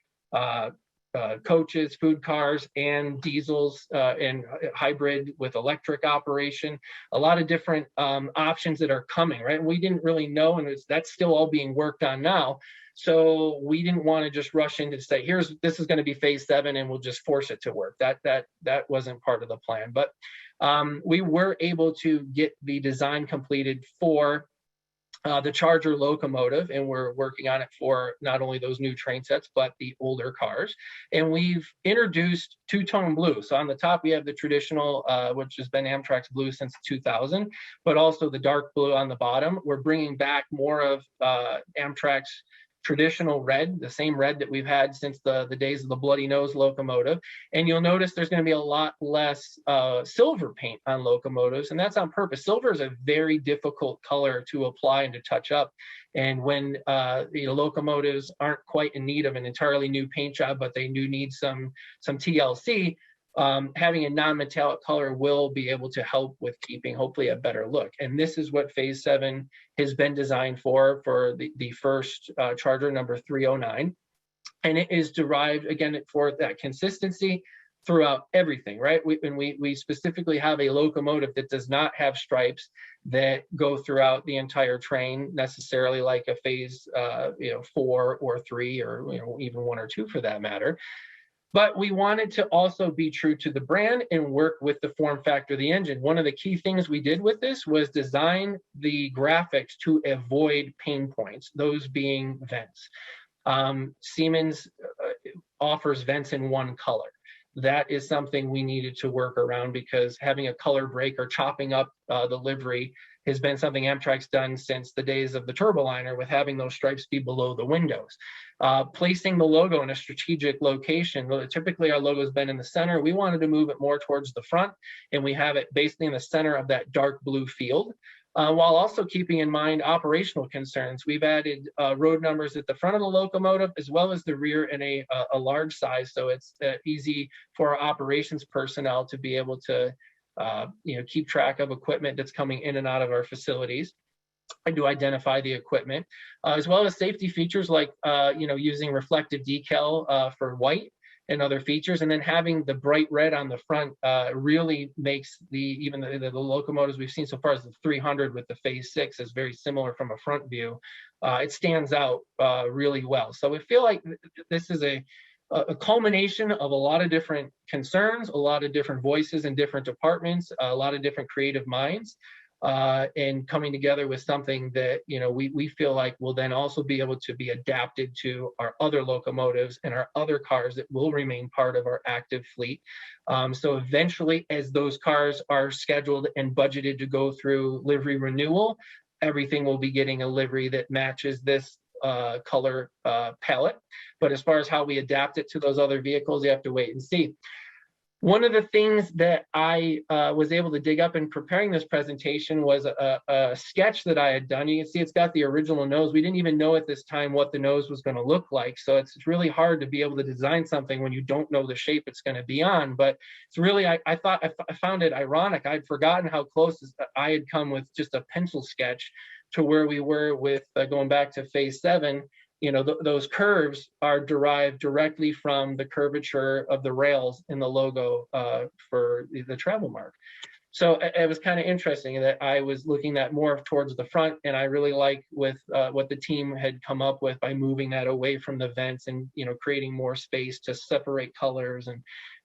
S3: coaches, food cars, and diesels, and hybrid with electric operation. A lot of different options that are coming, right? We didn't really know, and that's still all being worked on now. So we didn't want to just rush in to say, this is going to be Phase 7, and we'll just force it to work. That wasn't part of the plan. But we were able to get the design completed for the Charger locomotive, and we're working on it for not only those new train sets, but the older cars. And we've introduced two-tone blue. So on the top, we have the traditional, which has been Amtrak's blue since 2000, but also the dark blue on the bottom. We're bringing back more of Amtrak's traditional red, the same red that we've had since the days of the Bloody Nose locomotive. And you'll notice there's going to be a lot less silver paint on locomotives, and that's on purpose. Silver is a very difficult color to apply and to touch up. And when locomotives aren't quite in need of an entirely new paint job, but they do need some TLC, having a non-metallic color will be able to help with keeping hopefully a better look. And this is what Phase 7 has been designed for the first Charger number 309. And it is derived, again, for that consistency throughout everything, right? We specifically have a locomotive that does not have stripes that go throughout the entire train necessarily, like a Phase 4 or 3, or even 1 or 2 for that matter. But we wanted to also be true to the brand and work with the form factor of the engine. One of the key things we did with this was design the graphics to avoid pain points, those being vents. Siemens offers vents in one color. That is something we needed to work around, because having a color break or chopping up the livery has been something Amtrak's done since the days of the Turboliner, with having those stripes be below the windows. Placing the logo in a strategic location. Typically our logo has been in the center. We wanted to move it more towards the front, and we have it basically in the center of that dark blue field. While also keeping in mind operational concerns. We've added road numbers at the front of the locomotive as well as the rear in a large size, so it's easy for our operations personnel to be able to keep track of equipment that's coming in and out of our facilities, and to identify the equipment, as well as safety features like using reflective decal for white and other features. And then having the bright red on the front really makes the locomotives we've seen so far as the 300 with the Phase 6 is very similar from a front view. It stands out really well. So we feel like this is a culmination of a lot of different concerns, a lot of different voices in different departments, a lot of different creative minds, and coming together with something that we feel like will then also be able to be adapted to our other locomotives and our other cars that will remain part of our active fleet. So eventually, as those cars are scheduled and budgeted to go through livery renewal, everything will be getting a livery that matches this color palette. But as far as how we adapt it to those other vehicles, you have to wait and see. One of the things that I was able to dig up in preparing this presentation was a sketch that I had done. You can see it's got the original nose. We didn't even know at this time what the nose was going to look like. So it's really hard to be able to design something when you don't know the shape it's going to be on. But it's really, I found it ironic. I'd forgotten how close I had come with just a pencil sketch to where we were with going back to phase 7. You know, those curves are derived directly from the curvature of the rails in the logo for the travel mark. So it was kind of interesting that I was looking at more towards the front, and I really like with what the team had come up with by moving that away from the vents and, you know, creating more space to separate colors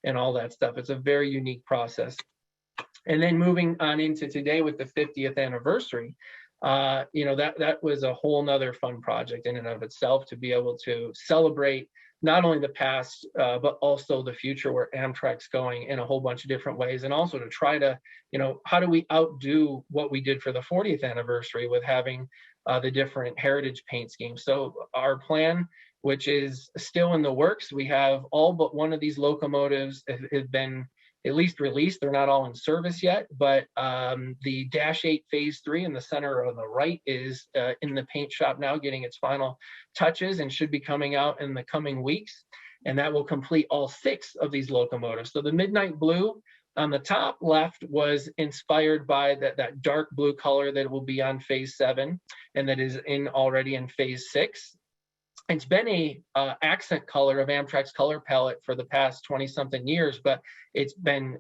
S3: and all that stuff. It's a very unique process. And then moving on into today with the 50th anniversary, you know, that was a whole nother fun project in and of itself, to be able to celebrate not only the past, but also the future, where Amtrak's going in a whole bunch of different ways, and also to try to, you know, how do we outdo what we did for the 40th anniversary with having the different heritage paint schemes. So our plan, which is still in the works, we have all but one of these locomotives have been at least released. They're not all in service yet, but the Dash 8 Phase 3 in the center on the right is in the paint shop now, getting its final touches, and should be coming out in the coming weeks. And that will complete all 6 of these locomotives. So the midnight blue on the top left was inspired by that dark blue color that will be on Phase 7, and that is already in Phase 6. It's been a accent color of Amtrak's color palette for the past 20-something years, but it's been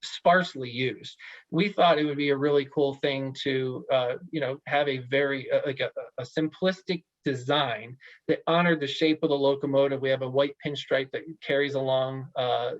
S3: sparsely used. We thought it would be a really cool thing to, you know, have a very like a simplistic design that honored the shape of the locomotive. We have a white pinstripe that carries along,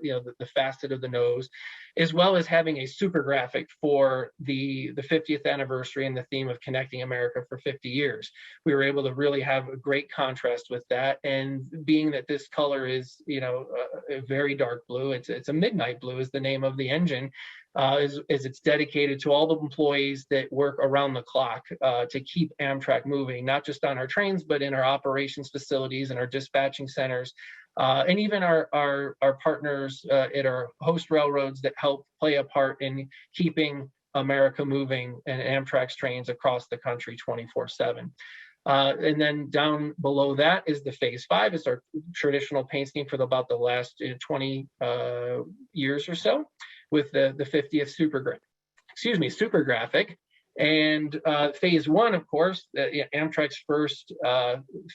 S3: you know, the facet of the nose, as well as having a super graphic for the 50th anniversary and the theme of connecting America for 50 years. We were able to really have a great contrast with that. And being that this color is, you know, a very dark blue, it's a midnight blue is the name of the engine, is it's dedicated to all the employees that work around the clock to keep Amtrak moving, not just on our trains, but in our operations facilities and our dispatching centers. And even our partners at our host railroads that help play a part in keeping America moving and Amtrak's trains across the country 24/7. And then down below that is the Phase 5. It's our traditional paint scheme for about the last 20 years or so, with the 50th super graphic. And Phase 1, of course, Amtrak's first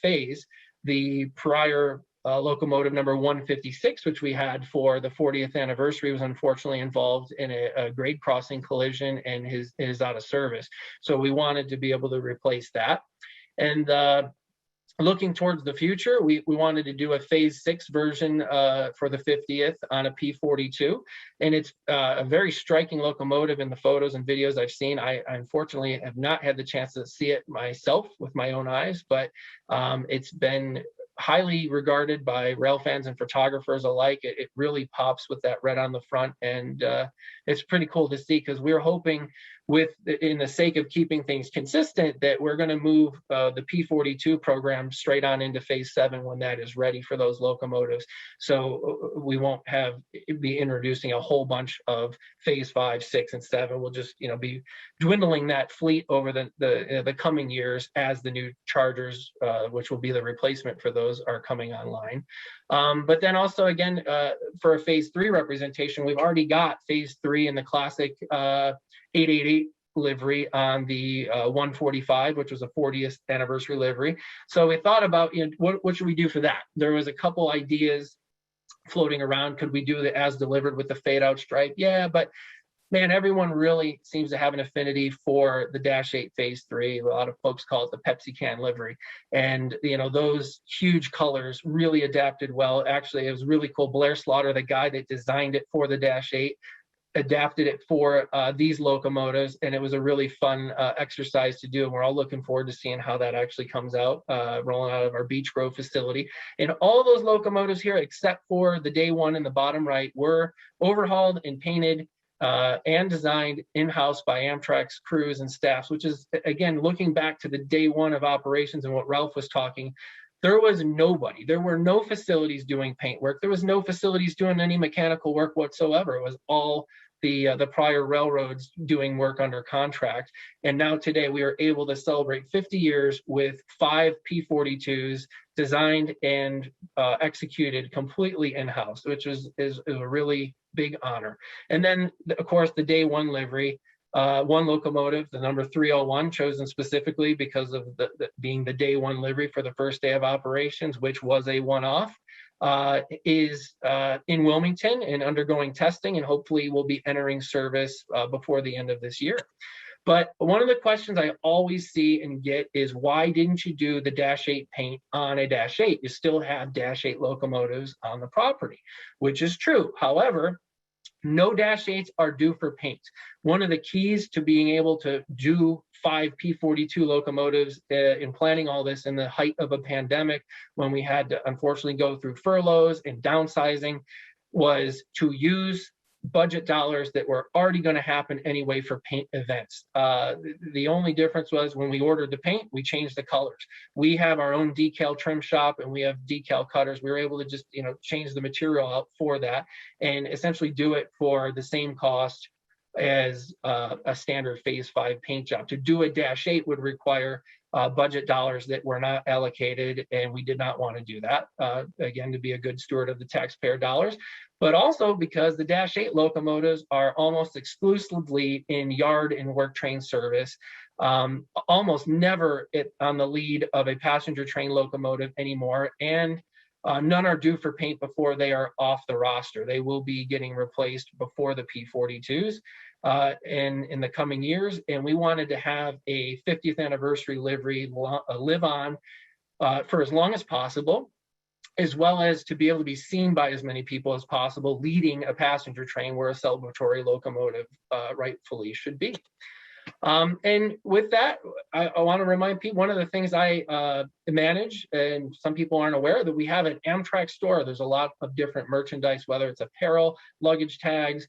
S3: phase, the prior locomotive number 156, which we had for the 40th anniversary, was unfortunately involved in a grade crossing collision and is out of service. So we wanted to be able to replace that. And looking towards the future, we wanted to do a Phase 6 version for the 50th on a P42. And it's a very striking locomotive in the photos and videos I've seen. I unfortunately have not had the chance to see it myself with my own eyes, but it's been highly regarded by rail fans and photographers alike. It really pops with that red on the front, and it's pretty cool to see, because we're hoping, in the sake of keeping things consistent, that we're going to move the P42 program straight on into Phase 7 when that is ready for those locomotives. So we won't be introducing a whole bunch of Phase 5, 6, and 7. We'll just, you know, be dwindling that fleet over the coming years as the new chargers, which will be the replacement for those, are coming online. But then also, again, for a Phase 3 representation, we've already got Phase 3 in the classic 888 livery on the 145, which was a 40th anniversary livery. So we thought about, you know, what should we do for that? There was a couple ideas floating around. Could we do the as delivered with the fade out stripe? Yeah, but man, everyone really seems to have an affinity for the Dash 8 Phase 3. A lot of folks call it the Pepsi Can Livery. And, you know, those huge colors really adapted well. Actually, it was really cool. Blair Slaughter, the guy that designed it for the Dash 8, adapted it for these locomotives, and it was a really fun exercise to do. And we're all looking forward to seeing how that actually comes out, rolling out of our Beech Grove facility. And all those locomotives here, except for the day one in the bottom right, were overhauled and painted and designed in-house by Amtrak's crews and staffs, which is, again, looking back to the day one of operations and what Ralph was talking, there was nobody. There were no facilities doing paint work. There was no facilities doing any mechanical work whatsoever. It was all the prior railroads doing work under contract. And now today we are able to celebrate 50 years with 5 P-42s designed and executed completely in-house, which is a really big honor. And then, of course, the day one livery, one locomotive, the number 301, chosen specifically because of being the day one livery for the first day of operations, which was a one-off, is in Wilmington and undergoing testing, and hopefully will be entering service before the end of this year. But one of the questions I always see and get is, why didn't you do the Dash 8 paint on a Dash 8? You still have Dash 8 locomotives on the property, which is true. However, no Dash 8s are due for paint. One of the keys to being able to do 5 P-42 locomotives in planning all this in the height of a pandemic, when we had to unfortunately go through furloughs and downsizing, was to use budget dollars that were already going to happen anyway for paint events. The only difference was when we ordered the paint, we changed the colors. We have our own decal trim shop and we have decal cutters. We were able to just, change the material out for that and essentially do it for the same cost as a standard phase 5 paint job. To do a Dash 8 would require budget dollars that were not allocated, and we did not want to do that, again, to be a good steward of the taxpayer dollars, but also because the Dash 8 locomotives are almost exclusively in yard and work train service, almost never on the lead of a passenger train locomotive anymore, and none are due for paint before they are off the roster. They will be getting replaced before the P-42s in the coming years. And we wanted to have a 50th anniversary livery live on for as long as possible, as well as to be able to be seen by as many people as possible, leading a passenger train where a celebratory locomotive rightfully should be. And with that, I want to remind people, one of the things I manage, and some people aren't aware, that we have an Amtrak store. There's a lot of different merchandise, whether it's apparel, luggage tags,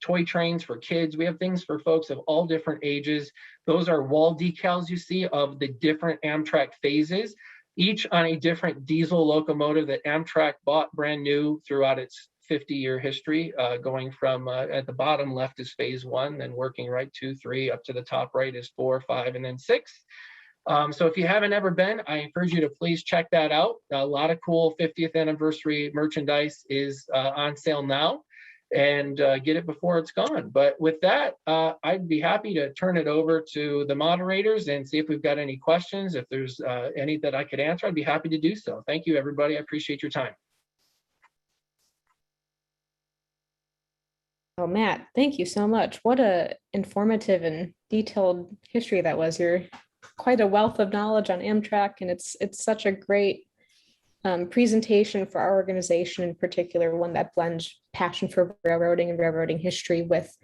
S3: toy trains for kids. We have things for folks of all different ages. Those are wall decals you see of the different Amtrak phases, each on a different diesel locomotive that Amtrak bought brand new throughout its 50-year history, going from at the bottom left is phase 1, then working right 2, 3, up to the top right is 4, 5, and then 6. So if you haven't ever been, I encourage you to please check that out. A lot of cool 50th anniversary merchandise is on sale now, and get it before it's gone. But with that, I'd be happy to turn it over to the moderators and see if we've got any questions. If there's any that I could answer, I'd be happy to do so. Thank you, everybody. I appreciate your time.
S4: Oh, Matt, thank you so much. What a informative and detailed history that was. You're quite a wealth of knowledge on Amtrak, and it's such a great presentation for our organization in particular, one that blends passion for railroading and railroading history with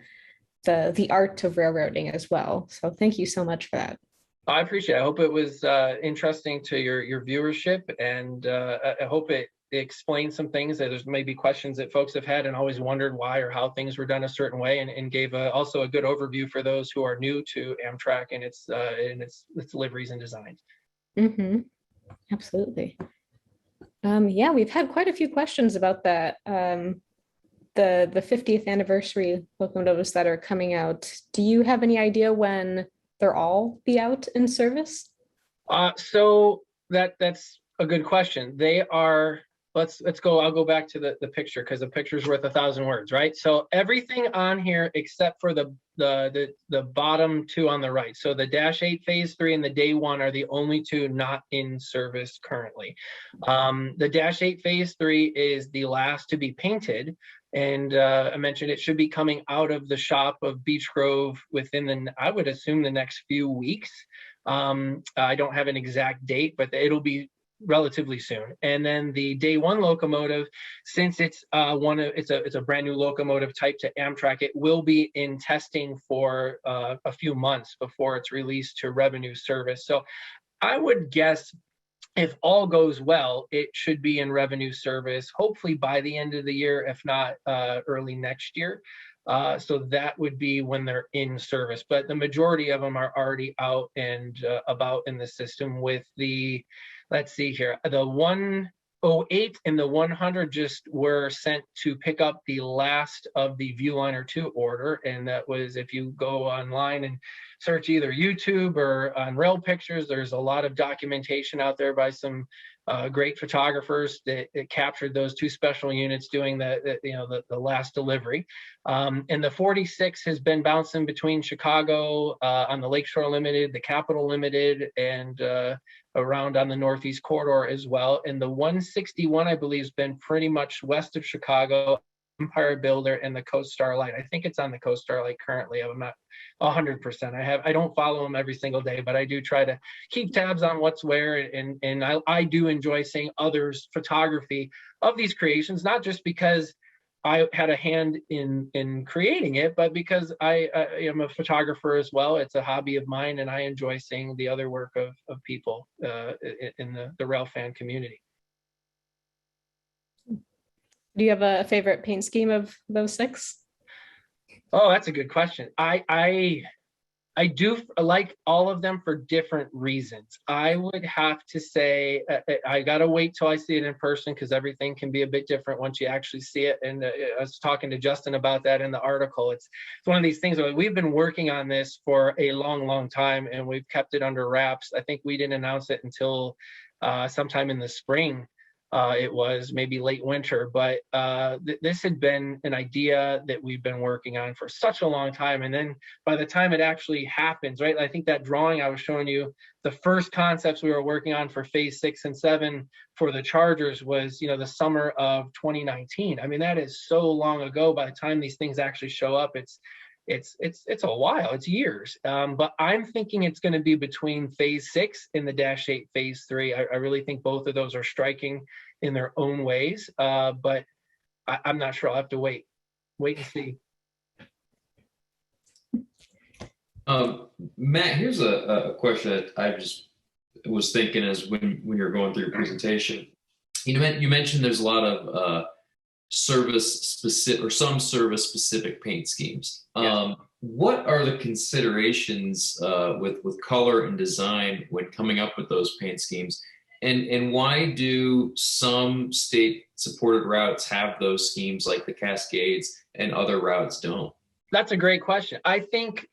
S4: the art of railroading as well. So thank you so much for that.
S3: I appreciate it. I hope it was interesting to your viewership, and I hope it explained some things that there's maybe questions that folks have had and always wondered why or how things were done a certain way, and gave also a good overview for those who are new to Amtrak and its liveries and designs.
S4: Mm-hmm. Absolutely. Yeah, we've had quite a few questions about that. The 50th anniversary locomotives that are coming out. Do you have any idea when they'll all be out in service?
S3: So that's a good question. They are. Let's go. I'll go back to the picture, because the picture's worth 1,000 words, right? So everything on here except for the bottom two on the right. So the Dash 8 phase 3 and the day 1 are the only two not in service currently. The Dash 8 phase 3 is the last to be painted, and I mentioned it should be coming out of the shop of Beech Grove within I would assume the next few weeks. I don't have an exact date, but it'll be relatively soon. And then the day 1 locomotive, since it's it's a brand new locomotive type to Amtrak, it will be in testing for a few months before it's released to revenue service. So I would guess, if all goes well, it should be in revenue service hopefully by the end of the year, if not early next year. So that would be when they're in service, but the majority of them are already out and about in the system, with the let's see here. The 108 and the 100 just were sent to pick up the last of the Viewliner 2 order. And that was, if you go online and search either YouTube or on Rail Pictures, there's a lot of documentation out there by some great photographers that captured those 2 special units doing the last delivery. And the 46 has been bouncing between Chicago on the Lakeshore Limited, the Capital Limited, and around on the Northeast Corridor as well. And the 161, I believe, has been pretty much west of Chicago, Empire Builder, and the Coast Starlight. I think it's on the Coast Starlight currently. I'm not 100%. I don't follow them every single day, but I do try to keep tabs on what's where, and I do enjoy seeing others' photography of these creations, not just because I had a hand in creating it, but because I am a photographer as well. It's a hobby of mine, and I enjoy seeing the other work of people in the rail fan community.
S4: Do you have a favorite paint scheme of those 6?
S3: Oh, that's a good question. I do like all of them for different reasons. I would have to say I gotta wait till I see it in person, because everything can be a bit different once you actually see it. And I was talking to Justin about that in the article. It's one of these things where we've been working on this for a long time, and we've kept it under wraps. I think we didn't announce it until sometime in the spring. It was maybe late winter, but this had been an idea that we've been working on for such a long time. And then by the time it actually happens, right? I think that drawing I was showing you, the first concepts we were working on for phase 6 and 7 for the Chargers was, the summer of 2019. I mean, that is so long ago. By the time these things actually show up, it's a while, it's years. But I'm thinking it's going to be between phase 6 and the -8 phase 3. I really think both of those are striking in their own ways. But I'm not sure. I'll have to wait and see.
S2: Matt, here's a question that I just was thinking as when you're going through your presentation. You mentioned there's a lot of service specific or some service specific paint schemes.
S3: Yes.
S2: What are the considerations with color and design when coming up with those paint schemes, and why do some state supported routes have those schemes like the Cascades and other routes don't?
S3: That's a great question. I think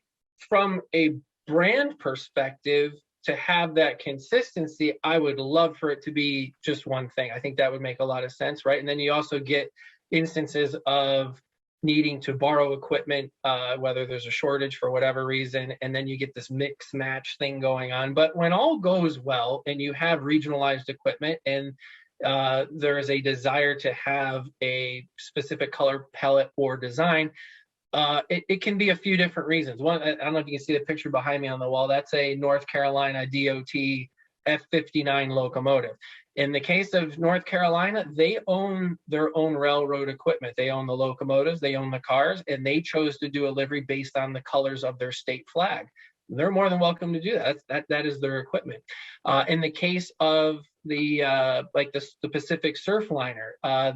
S3: from a brand perspective, to have that consistency, I would love for it to be just one thing. I think that would make a lot of sense, right? And then you also get instances of needing to borrow equipment, whether there's a shortage for whatever reason, and then you get this mix match thing going on. But when all goes well and you have regionalized equipment and there is a desire to have a specific color palette or design, it can be a few different reasons. One, I don't know if you can see the picture behind me on the wall. That's a North Carolina DOT F59 locomotive. In the case of North Carolina, they own their own railroad equipment. They own the locomotives, they own the cars, and they chose to do a livery based on the colors of their state flag. They're more than welcome to do that. That is their equipment. In the case of the Pacific Surfliner,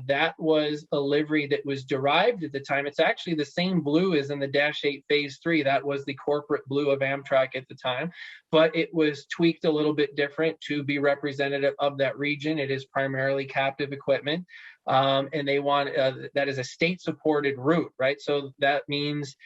S3: that was a livery that was derived at the time. It's actually the same blue as in the -8 phase 3. That was the corporate blue of Amtrak at the time, but it was tweaked a little bit different to be representative of that region. It is primarily captive equipment, and they want that is a state supported route, right? So that means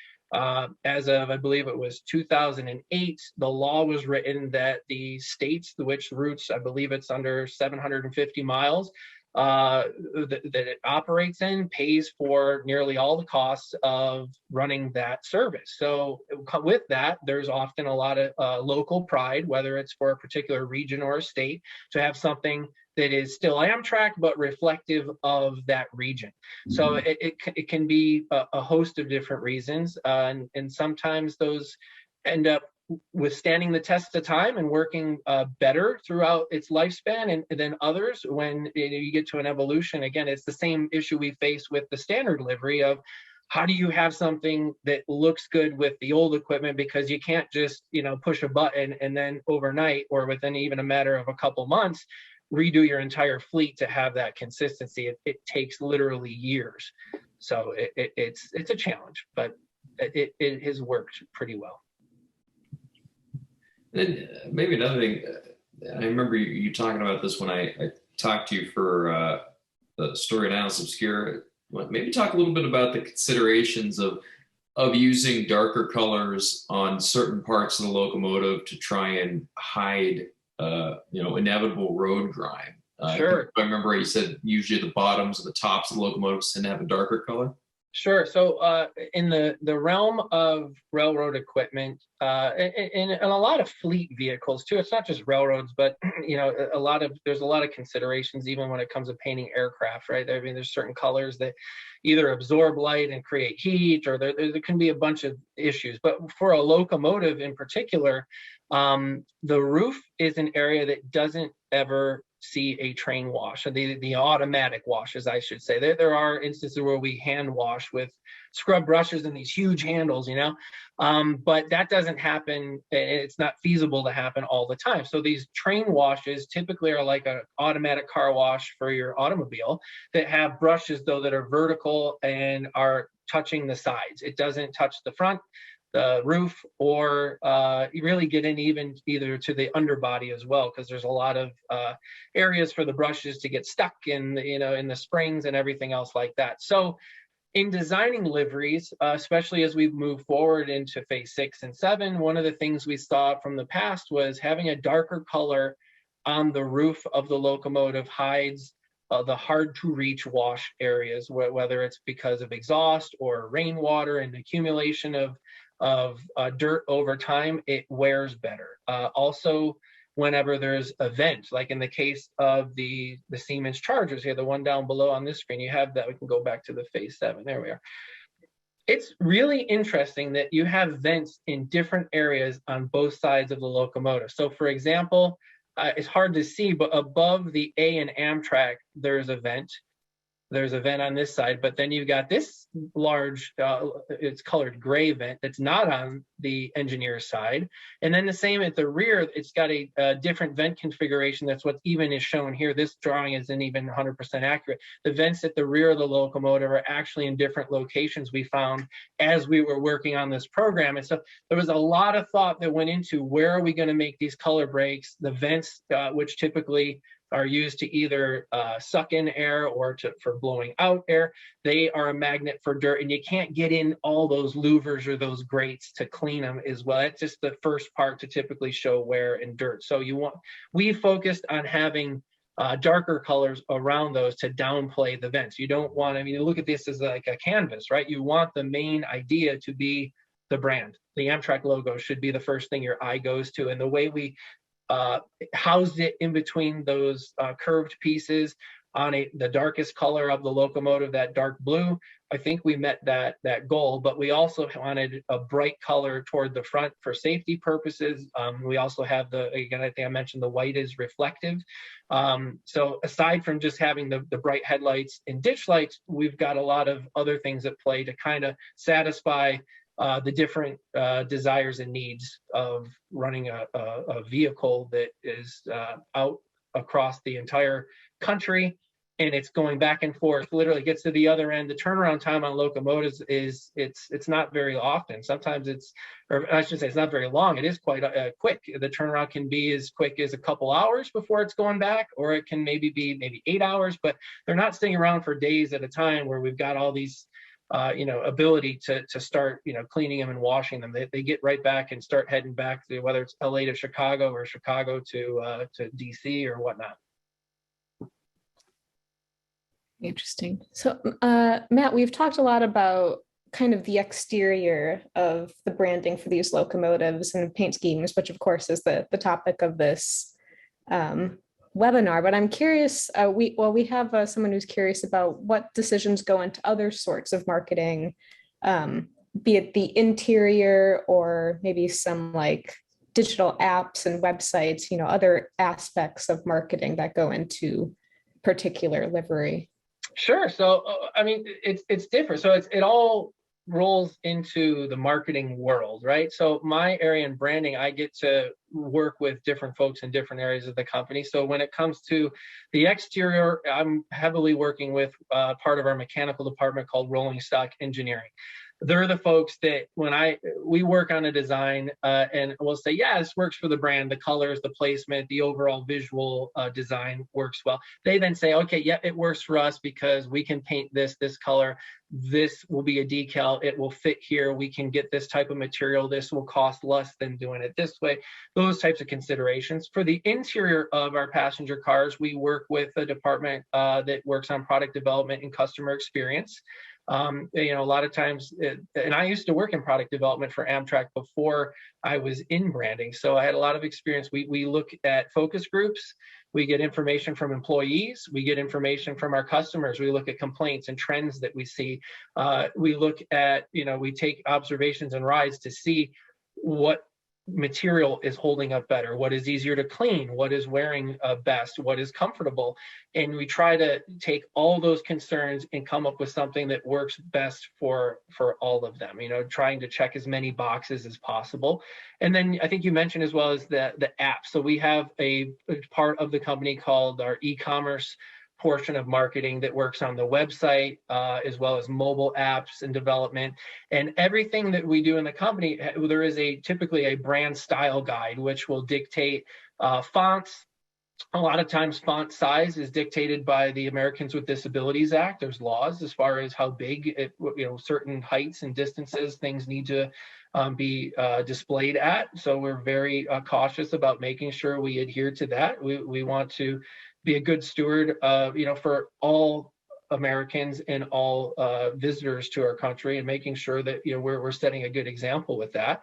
S3: as of, I believe it was 2008, the law was written that the states, which routes, I believe it's under 750 miles, that it operates in, pays for nearly all the costs of running that service. So with that, there's often a lot of local pride, whether it's for a particular region or a state, to have something that is still Amtrak, but reflective of that region. So it can be a host of different reasons. And sometimes those end up withstanding the test of time and working better throughout its lifespan, and then others, when you get to an evolution, again, it's the same issue we face with the standard livery of how do you have something that looks good with the old equipment, because you can't just push a button and then overnight, or within even a matter of a couple months, redo your entire fleet to have that consistency. It takes literally years. So it's a challenge, but it has worked pretty well.
S2: And maybe another thing, I remember you talking about this when I talked to you for the story analysis obscure. Maybe talk a little bit about the considerations of using darker colors on certain parts of the locomotive to try and hide, inevitable road grime.
S3: Sure.
S2: If I remember right, you said usually the bottoms and the tops of the locomotives tend to have a darker color.
S3: Sure. So in the realm of railroad equipment, and a lot of fleet vehicles too, it's not just railroads, but there's a lot of considerations even when it comes to painting aircraft, right? I mean, there's certain colors that either absorb light and create heat, or there can be a bunch of issues. But for a locomotive in particular, the roof is an area that doesn't ever see a train wash, or the automatic washes, I should say. There are instances where we hand wash with scrub brushes and these huge handles, but that doesn't happen. It's not feasible to happen all the time. So these train washes typically are like an automatic car wash for your automobile that have brushes though that are vertical and are touching the sides. It doesn't touch the front, the roof, or you really get in either to the underbody as well, because there's a lot of areas for the brushes to get stuck in the springs and everything else like that. So in designing liveries, especially as we move forward into phase 6 and 7, one of the things we saw from the past was having a darker color on the roof of the locomotive hides the hard to reach wash areas, whether it's because of exhaust or rainwater and accumulation of dirt over time. It wears better. Also, whenever there's a vent, like in the case of the Siemens Chargers here, the one down below on this screen, you have that. We can go back to the phase 7. There we are. It's really interesting that you have vents in different areas on both sides of the locomotive. So for example, it's hard to see, but above the A and Amtrak, there's a vent. There's a vent on this side, but then you've got this large, it's colored gray vent that's not on the engineer's side. And then the same at the rear, it's got a different vent configuration. That's what even is shown here. This drawing isn't even 100% accurate. The vents at the rear of the locomotive are actually in different locations we found as we were working on this program. And so there was a lot of thought that went into where are we going to make these color breaks, the vents, which typically are used to either suck in air or for blowing out air. They are a magnet for dirt, and you can't get in all those louvers or those grates to clean them as well. That's just the first part to typically show wear and dirt. So we focused on having darker colors around those to downplay the vents. You don't want, you look at this as like a canvas, right? You want the main idea to be the brand. The Amtrak logo should be the first thing your eye goes to. And the way we housed it in between those curved pieces on the darkest color of the locomotive, that dark blue, I think we met that goal. But we also wanted a bright color toward the front for safety purposes. We also have again, I think I mentioned the white is reflective. So aside from just having the bright headlights and ditch lights, we've got a lot of other things at play to kind of satisfy the different desires and needs of running a vehicle that is out across the entire country, and it's going back and forth. Literally gets to the other end. The turnaround time on locomotives it's not very often. Sometimes it's not very long. It is quite quick. The turnaround can be as quick as a couple hours before it's going back, or it can maybe 8 hours. But they're not staying around for days at a time, where we've got all these ability to start, cleaning them and washing them. They get right back and start heading back to whether it's LA to Chicago or Chicago to DC or whatnot.
S4: Interesting. So, Matt, we've talked a lot about kind of the exterior of the branding for these locomotives and paint schemes, which of course is the topic of this webinar. But I'm curious, we have someone who's curious about what decisions go into other sorts of marketing, be it the interior or maybe some like digital apps and websites, other aspects of marketing that go into particular livery.
S3: Sure. So, it's different. So it all rolls into the marketing world, right? So my area in branding, I get to work with different folks in different areas of the company. So when it comes to the exterior, I'm heavily working with part of our mechanical department called rolling stock engineering. they're the folks that when we work on a design and we'll say, yeah, this works for the brand, the colors, the placement, the overall visual design works well. They then say, okay, yeah, it works for us because we can paint this color. This will be a decal. It will fit here. We can get this type of material. This will cost less than doing it this way. Those types of considerations. For the interior of our passenger cars, we work with a department that works on product development and customer experience. A lot of times, and I used to work in product development for Amtrak before I was in branding. So I had a lot of experience. We look at focus groups. We get information from employees. We get information from our customers. We look at complaints and trends that we see. We look at, we take observations and rides to see what material is holding up better, what is easier to clean, what is wearing best, what is comfortable. And we try to take all those concerns and come up with something that works best for all of them, trying to check as many boxes as possible. And then I think you mentioned as well as the app. So we have a part of the company called our e-commerce portion of marketing that works on the website, as well as mobile apps and development. And everything that we do in the company, there is typically a brand style guide, which will dictate fonts. A lot of times font size is dictated by the Americans with Disabilities Act. There's laws as far as how big, certain heights and distances things need to be displayed at. So we're very cautious about making sure we adhere to that. We want to be a good steward, for all Americans and all visitors to our country, and making sure that we're setting a good example with that.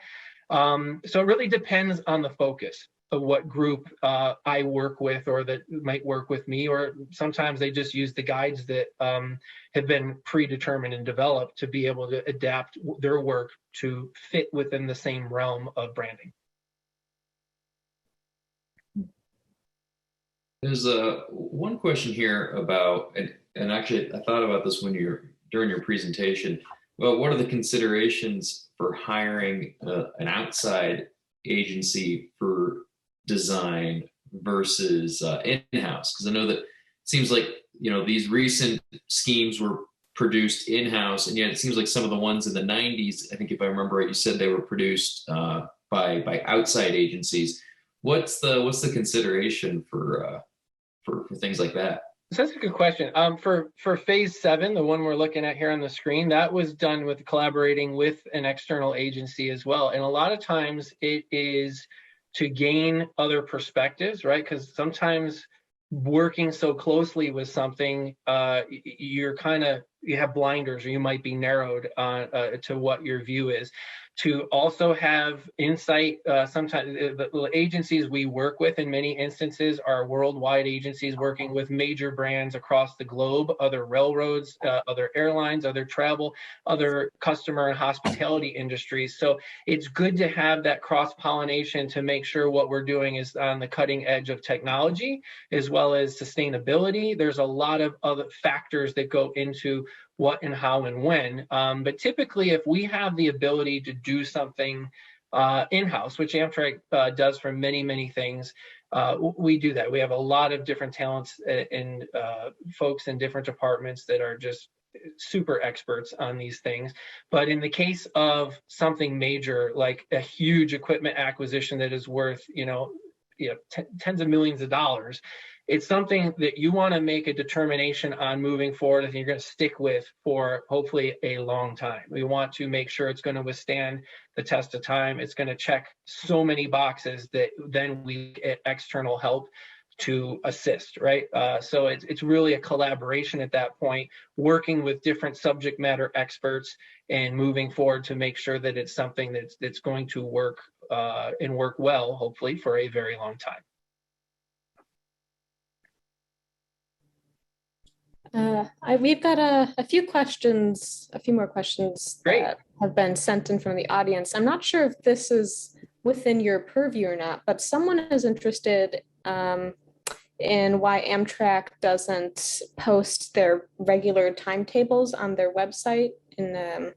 S3: So it really depends on the focus of what group I work with, or that might work with me, or sometimes they just use the guides that have been predetermined and developed to be able to adapt their work to fit within the same realm of branding.
S2: There's one question here about, and actually I thought about this during your presentation, well, what are the considerations for hiring an outside agency for design versus in-house? Because I know that it seems like, these recent schemes were produced in-house, and yet it seems like some of the ones in the 90s, I think if I remember right, you said they were produced by outside agencies. What's the consideration for things like that?
S3: So that's a good question. For phase 7, the one we're looking at here on the screen, that was done with collaborating with an external agency as well. And a lot of times it is to gain other perspectives, right? Because sometimes working so closely with something, you have blinders, or you might be narrowed to what your view is. To also have insight, sometimes the agencies we work with in many instances are worldwide agencies working with major brands across the globe, other railroads, other airlines, other travel, other customer and hospitality industries. So it's good to have that cross-pollination to make sure what we're doing is on the cutting edge of technology, as well as sustainability. There's a lot of other factors that go into what and how and when. But typically, if we have the ability to do something in-house, which Amtrak does for many, many things, we do that. We have a lot of different talents and folks in different departments that are just super experts on these things. But in the case of something major, like a huge equipment acquisition that is worth, tens of millions of dollars, it's something that you want to make a determination on moving forward, and you're going to stick with for hopefully a long time. We want to make sure it's going to withstand the test of time. It's going to check so many boxes that then we get external help to assist, right? So it's really a collaboration at that point, working with different subject matter experts and moving forward to make sure that it's something that's going to work and work well, hopefully, for a very long time.
S4: We've got a few more questions
S3: Great.
S4: that have been sent in from the audience. I'm not sure if this is within your purview or not, but someone is interested in why Amtrak doesn't post their regular timetables on their website, and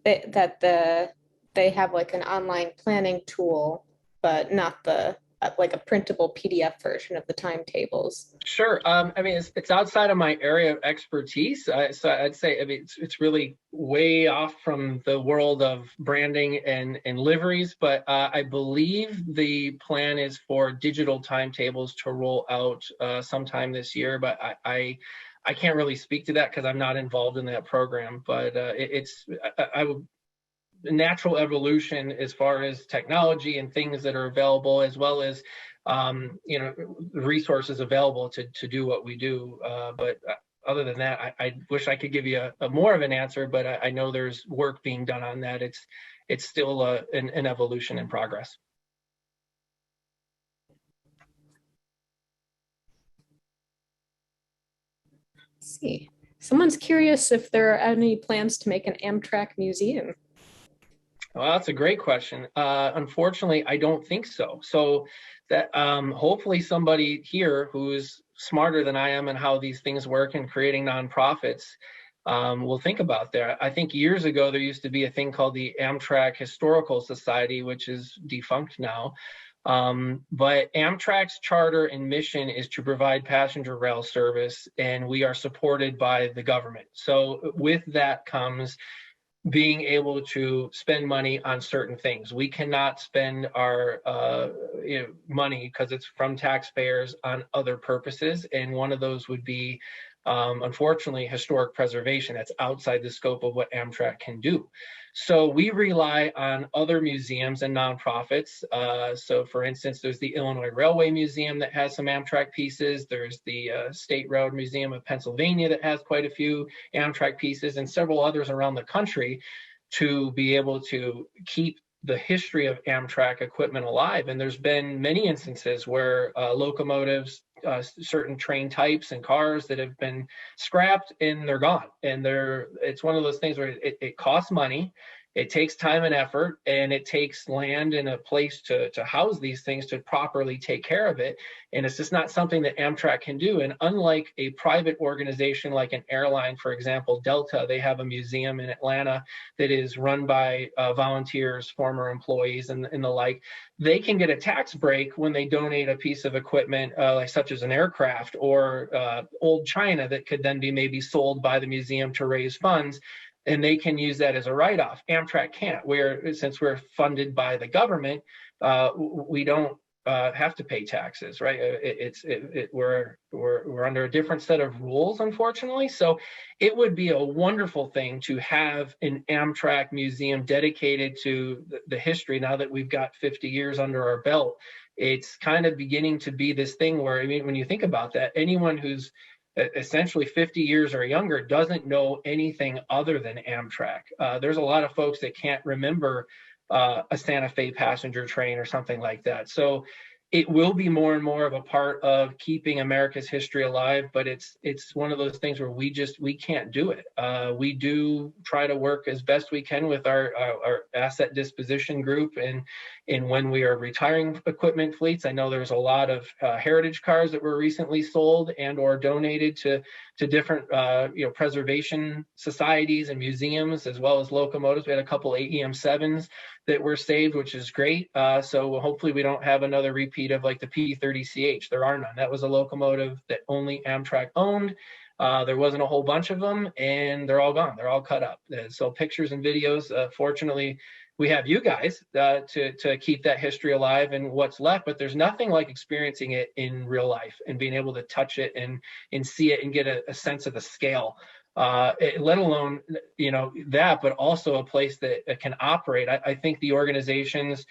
S4: they have like an online planning tool, but not the like a printable PDF version of the timetables?
S3: Sure. I mean, it's outside of my area of expertise. So I'd say, I mean, it's really way off from the world of branding and liveries, but I believe the plan is for digital timetables to roll out sometime this year, but I can't really speak to that because I'm not involved in that program, but I would natural evolution as far as technology and things that are available, as well as resources available to do what we do. But other than that, I wish I could give you a more of an answer, but I know there's work being done on that. It's still an evolution in progress.
S4: Let's see. Someone's curious if there are any plans to make an Amtrak museum.
S3: Well, that's a great question. Unfortunately, I don't think so. So that hopefully somebody here who's smarter than I am in how these things work and creating nonprofits will think about that. I think years ago, there used to be a thing called the Amtrak Historical Society, which is defunct now. But Amtrak's charter and mission is to provide passenger rail service, and we are supported by the government. So with that comes being able to spend money on certain things. We cannot spend our money because it's from taxpayers on other purposes, and one of those would be unfortunately historic preservation. That's outside the scope of what Amtrak can do. So we rely on other museums and nonprofits. So for instance, there's the Illinois Railway Museum that has some Amtrak pieces. There's the State Road Museum of Pennsylvania that has quite a few Amtrak pieces, and several others around the country to be able to keep the history of Amtrak equipment alive. And there's been many instances where locomotives, certain train types and cars that have been scrapped and they're gone. And it's one of those things where it costs money, it takes time and effort, and it takes land and a place to house these things to properly take care of it. And it's just not something that Amtrak can do. And unlike a private organization like an airline, for example, Delta, they have a museum in Atlanta that is run by volunteers, former employees, and the like. They can get a tax break when they donate a piece of equipment, like such as an aircraft or old china that could then be maybe sold by the museum to raise funds. And they can use that as a write-off. Amtrak can't. Since we're funded by the government, we don't have to pay taxes, right? We're under a different set of rules, unfortunately. So it would be a wonderful thing to have an Amtrak museum dedicated to the history. Now that we've got 50 years under our belt, it's kind of beginning to be this thing where, I mean, when you think about that, anyone who's essentially 50 years or younger doesn't know anything other than Amtrak. There's a lot of folks that can't remember a Santa Fe passenger train or something like that. So it will be more and more of a part of keeping America's history alive, but it's one of those things where we can't do it. We do try to work as best we can with our asset disposition group, and when we are retiring equipment fleets. I know there's a lot of heritage cars that were recently sold and or donated to different preservation societies and museums, as well as locomotives. We had a couple Aem7s that were saved, which is great. So hopefully we don't have another repeat of like the P30CH. There are none. That was a locomotive that only Amtrak owned. There wasn't a whole bunch of them, and they're all gone. They're all cut up. So pictures and videos, fortunately, we have you guys to keep that history alive and what's left, but there's nothing like experiencing it in real life and being able to touch it and see it and get a sense of the scale. Let alone that, but also a place that can operate. I think the organizations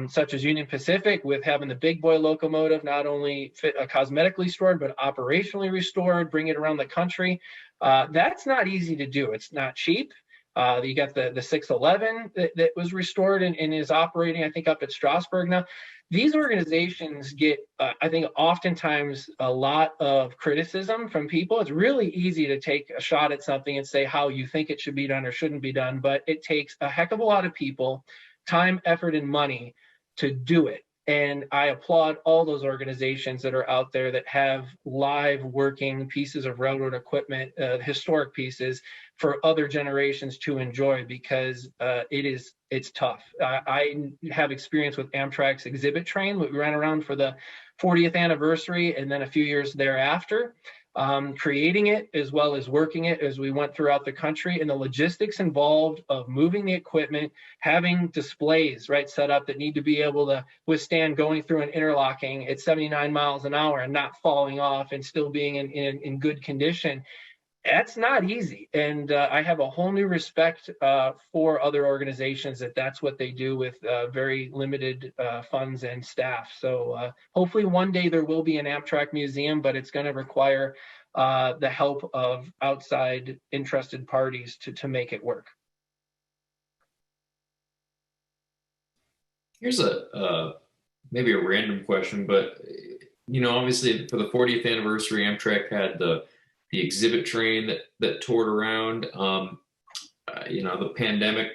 S3: such as Union Pacific, with having the big boy locomotive not only cosmetically restored but operationally restored, bring it around the country, that's not easy to do. It's not cheap. You got the 611 that was restored and is operating, I think, up at Strasburg now. These organizations get, I think, oftentimes a lot of criticism from people. It's really easy to take a shot at something and say how you think it should be done or shouldn't be done, but it takes a heck of a lot of people, time, effort, and money to do it. And I applaud all those organizations that are out there that have live working pieces of railroad equipment, historic pieces for other generations to enjoy, because it's tough. I have experience with Amtrak's exhibit train. We ran around for the 40th anniversary and then a few years thereafter, creating it as well as working it as we went throughout the country, and the logistics involved of moving the equipment, having displays set up that need to be able to withstand going through an interlocking at 79 miles an hour and not falling off and still being in good condition. That's not easy. And I have a whole new respect for other organizations that's what they do with very limited funds and staff. So hopefully one day there will be an Amtrak museum, but it's going to require the help of outside interested parties to make it work.
S2: Here's maybe a random question, but obviously for the 40th anniversary, Amtrak had the exhibit train that toured around. The pandemic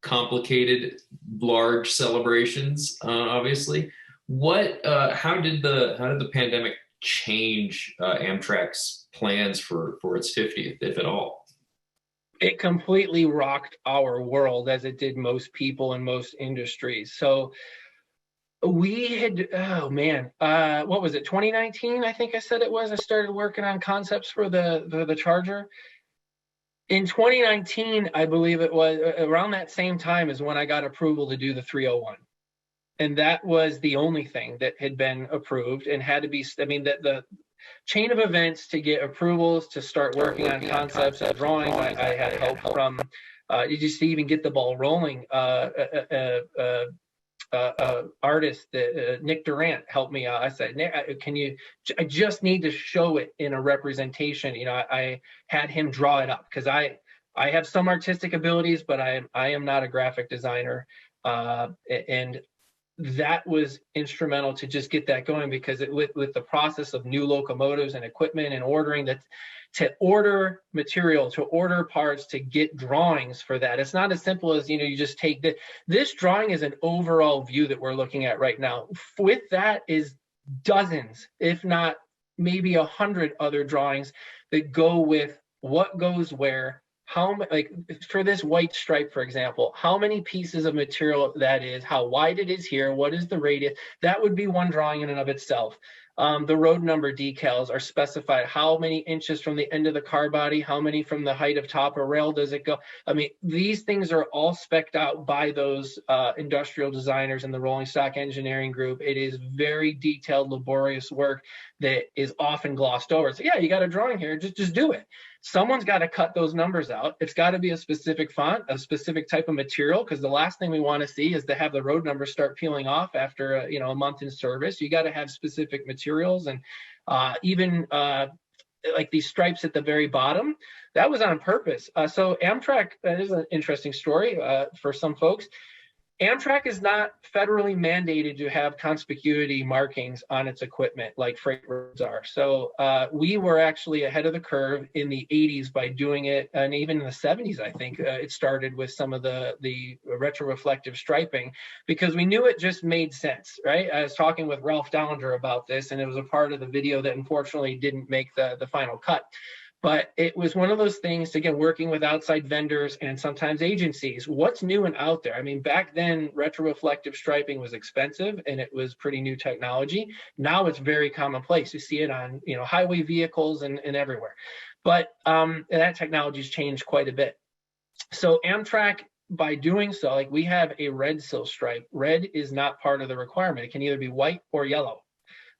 S2: complicated large celebrations, obviously. How did the pandemic change Amtrak's plans for its 50th, if at all?
S3: It completely rocked our world, as it did most people in most industries. So we had, what was it, 2019? I think I said it was. I started working on concepts for the Charger. In 2019, I believe it was around that same time is when I got approval to do the 301. And that was the only thing that had been approved and had to be, the chain of events to get approvals, to start working on concepts and drawings. I had help from, just to even get the ball rolling. Artist, Nick Durant, helped me out. I said, Nick, I just need to show it in a representation. I had him draw it up, because I have some artistic abilities, but I am not a graphic designer. And that was instrumental to just get that going, because with the process of new locomotives and equipment and ordering that, to order material, to order parts, to get drawings for that. It's not as simple as, you just take this drawing is an overall view that we're looking at right now. With that is dozens, if not maybe 100 other drawings that go with what goes where, for this white stripe, for example, how many pieces of material that is, how wide it is here, what is the radius. That would be one drawing in and of itself. The road number decals are specified. How many inches from the end of the car body, how many from the height of top or rail does it go? These things are all spec'd out by those industrial designers in the rolling stock engineering group. It is very detailed, laborious work that is often glossed over. So yeah, you got a drawing here, just do it. Someone's got to cut those numbers out. It's got to be a specific font, a specific type of material, because the last thing we want to see is to have the road numbers start peeling off after a month in service. You got to have specific materials, and even like these stripes at the very bottom, that was on purpose. So Amtrak, that is an interesting story for some folks. Amtrak is not federally mandated to have conspicuity markings on its equipment like freight roads are. So we were actually ahead of the curve in the 80s by doing it, and even in the 70s, I think it started with some of the retroreflective striping, because we knew it just made sense, right? I was talking with Ralph Dowlander about this, and it was a part of the video that unfortunately didn't make the final cut. But it was one of those things, again, working with outside vendors and sometimes agencies. What's new and out there? Back then, retroreflective striping was expensive and it was pretty new technology. Now it's very commonplace. You see it on, highway vehicles and everywhere. But that technology's changed quite a bit. So Amtrak, by doing so, we have a red sill stripe. Red is not part of the requirement. It can either be white or yellow.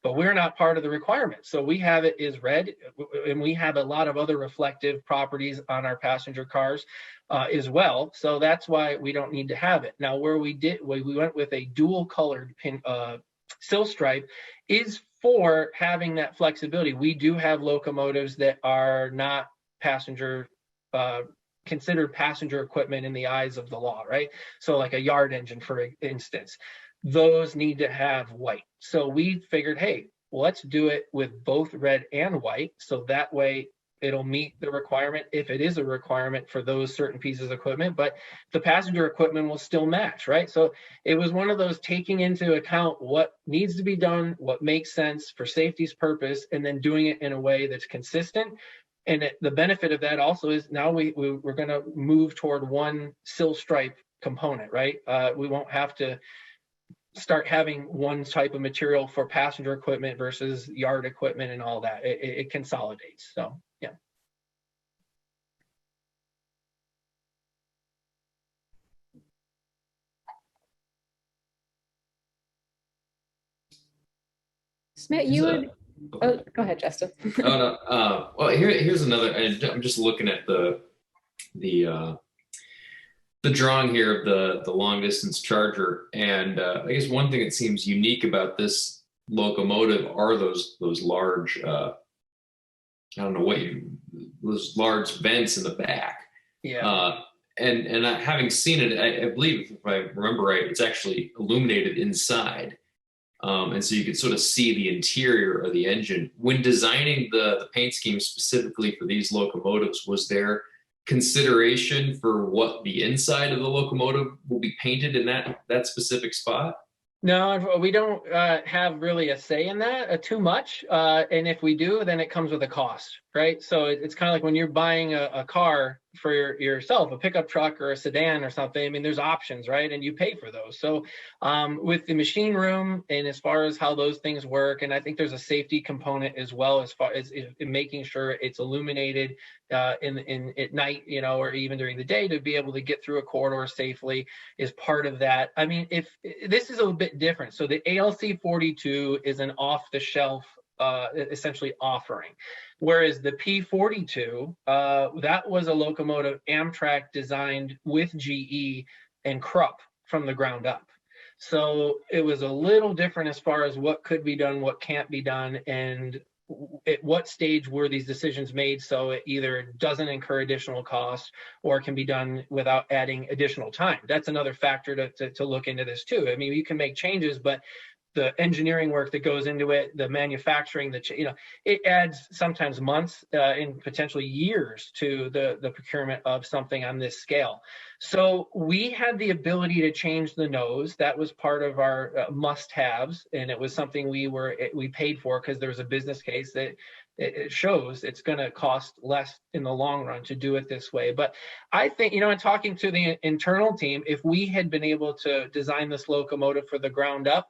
S3: But we're not part of the requirement. So we have it is red, and we have a lot of other reflective properties on our passenger cars as well. So that's why we don't need to have it. Now, where we went with a dual colored sill stripe is for having that flexibility. We do have locomotives that are not considered passenger equipment in the eyes of the law, right? So like a yard engine, for instance. Those need to have white. So we figured, hey, let's do it with both red and white. So that way It'll meet the requirement if it is a requirement for those certain pieces of equipment, but the passenger equipment will still match, right? So it was one of those taking into account what needs to be done, what makes sense for safety's purpose, and then doing it in a way that's consistent. And the benefit of that also is now we're going to move toward one sill stripe component, right? We won't have to start having one type of material for passenger equipment versus yard equipment and all that. It consolidates. So, yeah.
S4: Smith, you would. Oh, go ahead, Justin.
S2: Oh no. Well, here's another. I'm just looking at the drawing here of the long distance charger, and I guess one thing that seems unique about this locomotive are those large I don't know those large vents in the back.
S3: Yeah.
S2: And having seen it, I believe if I remember right, it's actually illuminated inside. And so you can sort of see the interior of the engine. When designing the paint scheme specifically for these locomotives, was there consideration for what the inside of the locomotive will be painted in that specific spot?
S3: No, we don't have really a say in that too much. And if we do, then it comes with a cost, right? So it's kind of like when you're buying a car for yourself, a pickup truck or a sedan or something. I mean, there's options, right? And you pay for those. So with the machine room and as far as how those things work, and I think there's a safety component as well as far as in making sure it's illuminated in at night, you know, or even during the day to be able to get through a corridor safely is part of that. I mean, if this is a bit different. So the ALC 42 is an off-the-shelf essentially offering. Whereas the P42, that was a locomotive Amtrak designed with GE and Krupp from the ground up. So it was a little different as far as what could be done, what can't be done, and at what stage were these decisions made so it either doesn't incur additional cost or can be done without adding additional time. That's another factor to look into this too. I mean, you can make changes, but the engineering work that goes into it, the manufacturing, it adds sometimes months and potentially years to the procurement of something on this scale. So we had the ability to change the nose. That was part of our must-haves, and it was something we paid for because there was a business case that it shows it's going to cost less in the long run to do it this way. But I think, in talking to the internal team, if we had been able to design this locomotive for the ground up,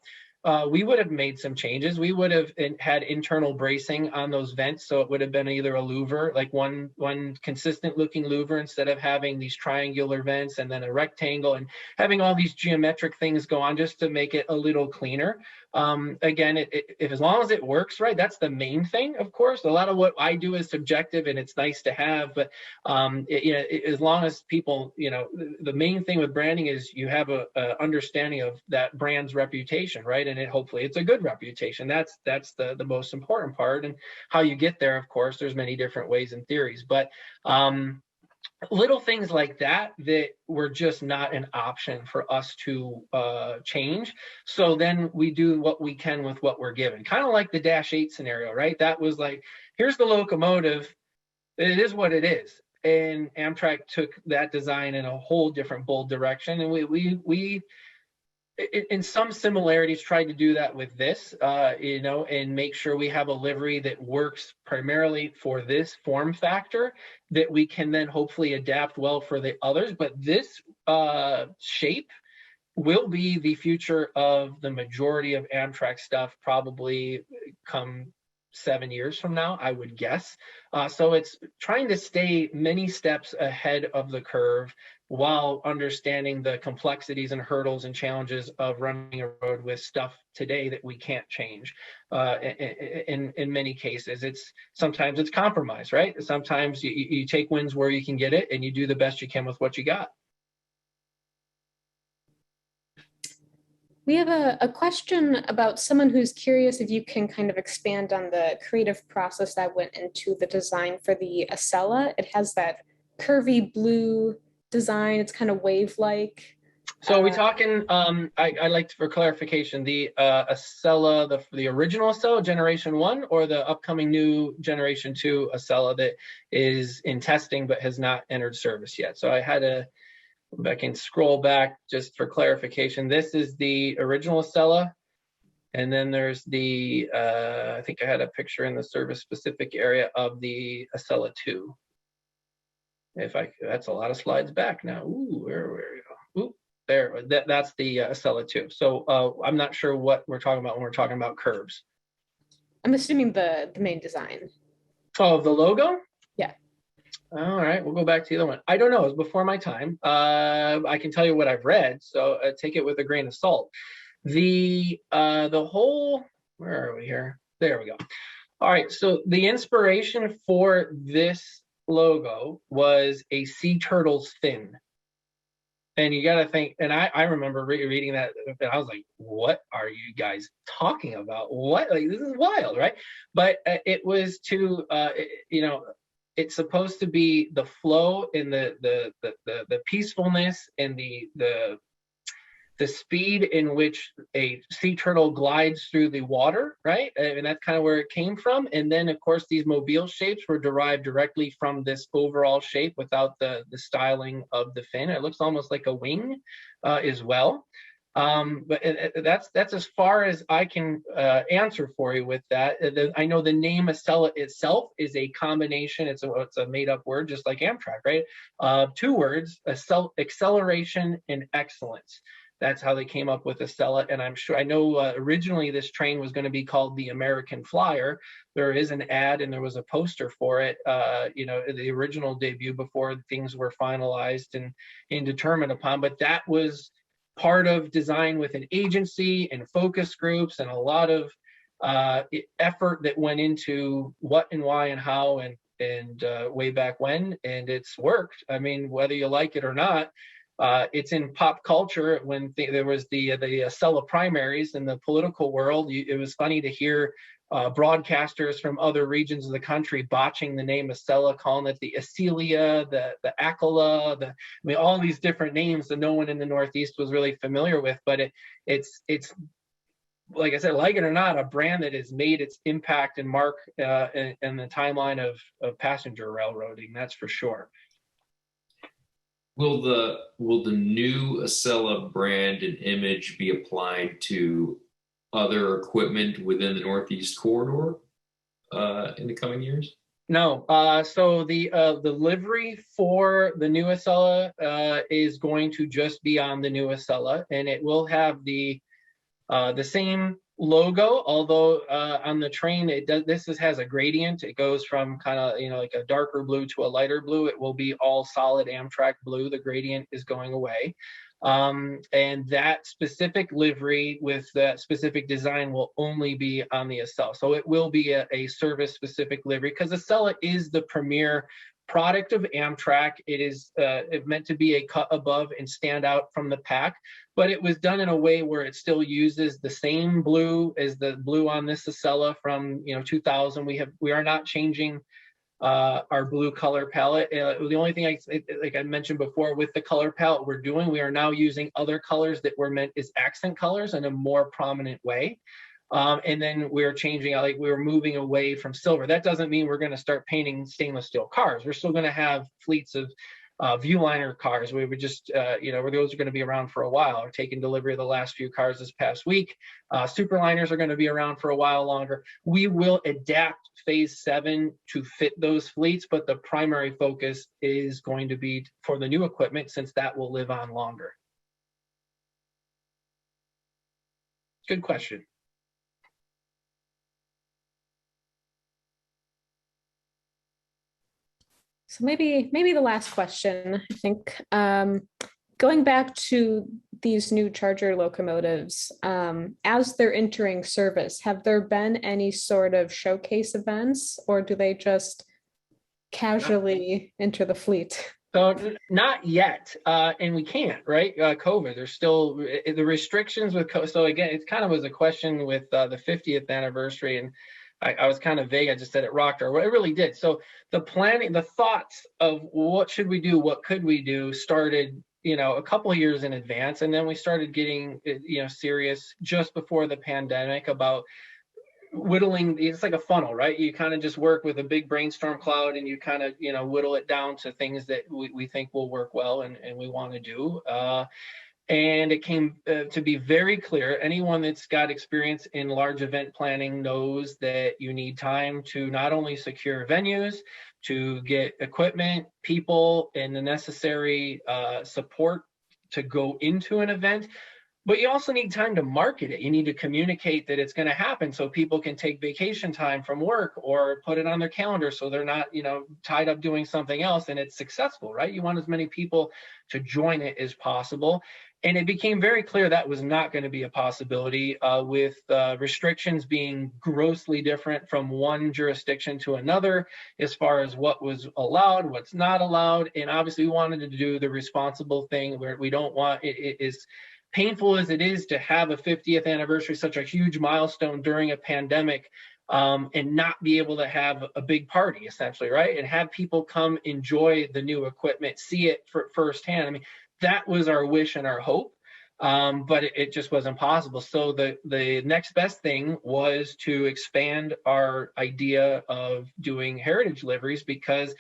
S3: we would have made some changes. We would have had internal bracing on those vents. So it would have been either a louver, like one consistent looking louver instead of having these triangular vents and then a rectangle and having all these geometric things go on just to make it a little cleaner. Again, if as long as it works right, that's the main thing, of course. A lot of what I do is subjective and it's nice to have, but as long as people, the main thing with branding is you have a understanding of that brand's reputation, right? And hopefully it's a good reputation. That's the most important part. And how you get there, of course, there's many different ways and theories, but little things like that were just not an option for us to change. So then we do what we can with what we're given, kind of like the -8 scenario, right? That was like, here's the locomotive, it is what it is. And Amtrak took that design in a whole different bold direction, and we in some similarities tried to do that with this, and make sure we have a livery that works primarily for this form factor that we can then hopefully adapt well for the others. But this shape will be the future of the majority of Amtrak stuff probably come 7 years from now, I would guess. So it's trying to stay many steps ahead of the curve while understanding the complexities and hurdles and challenges of running a road with stuff today that we can't change. In many cases, sometimes it's compromise, right? Sometimes you take wins where you can get it and you do the best you can with what you got.
S4: We have a question about someone who's curious if you can kind of expand on the creative process that went into the design for the Acela. It has that curvy blue design. It's kind of wave-like.
S3: So are we talking, I like for clarification, the Acela, the original Acela Generation 1 or the upcoming new Generation 2 Acela that is in testing but has not entered service yet? So I had to, I can scroll back just for clarification. This is the original Acela. And then there's the, I think I had a picture in the service specific area of the Acela 2. That's a lot of slides back now. Ooh, where we go? Ooh. There, that's the Acela 2. So I'm not sure what we're talking about when we're talking about curves.
S4: I'm assuming the main design.
S3: Oh, the logo?
S4: Yeah.
S3: All right, we'll go back to the other one. I don't know, it was before my time. I can tell you what I've read, so take it with a grain of salt. The whole, where are we here? There we go. All right, so the inspiration for this logo was a sea turtle's fin. And you got to think, and I remember reading that, and I was like, what are you guys talking about? What? Like, this is wild, right? But it was to, you know, it's supposed to be the flow and the peacefulness and the speed in which a sea turtle glides through the water, right? And that's kind of where it came from. And then, of course, these mobile shapes were derived directly from this overall shape without the styling of the fin. It looks almost like a wing as well. But that's as far as I can answer for you with that. I know the name Acela itself is a combination. It's a made-up word, just like Amtrak, right? 2 words: acceleration and excellence. That's how they came up with Acela. And I know originally this train was going to be called the American Flyer. There is an ad and there was a poster for it, you know, the original debut before things were finalized and determined upon. But that was part of design with an agency and focus groups and a lot of effort that went into what and why and how and way back when. And it's worked. I mean, whether you like it or not, it's in pop culture. When there was the Acela primaries in the political world, it was funny to hear broadcasters from other regions of the country botching the name Acela, calling it the Acelia, the Acola, I mean, all these different names that no one in the Northeast was really familiar with. But it's like I said, like it or not, a brand that has made its impact and mark in the timeline of passenger railroading. That's for sure.
S2: Will the new Acela brand and image be applied to other equipment within the Northeast corridor in the coming years?
S3: No. So the livery for the new Acela is going to just be on the new Acela, and it will have the same logo, although on the train has a gradient. It goes from kind of, you know, like a darker blue to a lighter blue. It will be all solid Amtrak blue. The gradient is going away, and that specific livery with that specific design will only be on the Acela. So it will be a service specific livery, because Acela is the premier product of Amtrak. It is meant to be a cut above and stand out from the pack, but it was done in a way where it still uses the same blue as the blue on this Acela from 2000. We are not changing our blue color palette. The only thing like I mentioned before, with the color palette we are now using other colors that were meant as accent colors in a more prominent way. And then we're changing, like we're moving away from silver. That doesn't mean we're going to start painting stainless steel cars. We're still going to have fleets of viewliner cars. We would just, where those are going to be around for a while. We're taking delivery of the last few cars this past week. Superliners are going to be around for a while longer. We will adapt phase 7 to fit those fleets, but the primary focus is going to be for the new equipment, since that will live on longer. Good question.
S4: So maybe the last question, I think, going back to these new Charger locomotives, as they're entering service, have there been any sort of showcase events, or do they just casually enter the fleet?
S3: So not yet, and we can't, right? COVID, there's still the restrictions with COVID. So again, it kind of was a question with the 50th anniversary, and I was kind of vague. I just said it rocked her. Well, it really did. So the planning, the thoughts of what should we do, what could we do, started a couple of years in advance. And then we started getting, serious just before the pandemic about whittling. It's like a funnel, right? You kind of just work with a big brainstorm cloud and you kind of, whittle it down to things that we think will work well and we want to do. And it came to be very clear. Anyone that's got experience in large event planning knows that you need time to not only secure venues, to get equipment, people, and the necessary support to go into an event, but you also need time to market it. You need to communicate that it's going to happen so people can take vacation time from work or put it on their calendar so they're not, tied up doing something else and it's successful, right? You want as many people to join it as possible. And it became very clear that was not going to be a possibility with restrictions being grossly different from one jurisdiction to another as far as what was allowed, what's not allowed. And obviously we wanted to do the responsible thing where we don't want it is painful as it is to have a 50th anniversary, such a huge milestone during a pandemic, and not be able to have a big party, essentially, right? And have people come enjoy the new equipment, see it firsthand. I mean, that was our wish and our hope, but it just wasn't possible. So the next best thing was to expand our idea of doing heritage liveries, because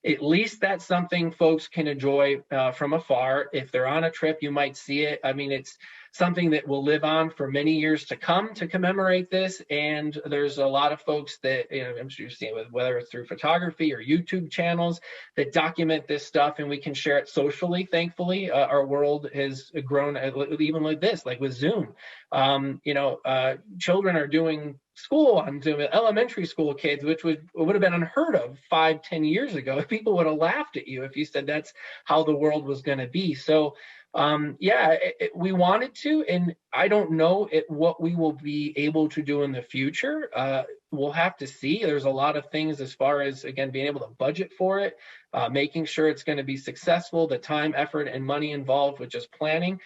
S3: at least that's something folks can enjoy from afar. If they're on a trip, you might see it. I mean, it's something that will live on for many years to come to commemorate this. And there's a lot of folks that, I'm sure you've seen, whether it's through photography or YouTube channels that document this stuff, and we can share it socially. Thankfully, our world has grown even like this, like with Zoom. Children are doing school on Zoom, elementary school kids, which would have been unheard of 5-10 years ago. People would have laughed at you if you said that's how the world was going to be. So we wanted to, and I don't know what we will be able to do in the future. We'll have to see. There's a lot of things as far as, again, being able to budget for it, making sure it's going to be successful, the time, effort, and money involved with just planning.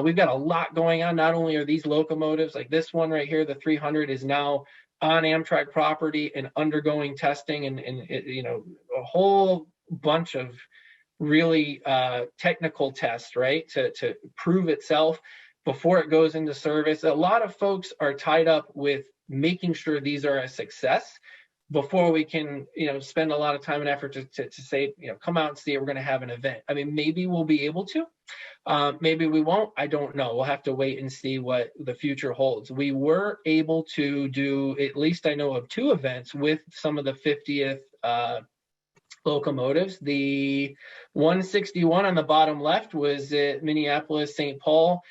S3: We've got a lot going on. Not only are these locomotives, like this one right here, the 300 is now on Amtrak property and undergoing testing and a whole bunch of really technical tests, right, to prove itself before it goes into service. A lot of folks are tied up with making sure these are a success before we can, spend a lot of time and effort to say, come out and see it. We're going to have an event. I mean, maybe we'll be able to, maybe we won't. I don't know. We'll have to wait and see what the future holds. We were able to do, at least I know of 2 events with some of the 50th locomotives. The 161 on the bottom left was at Minneapolis, St. Paul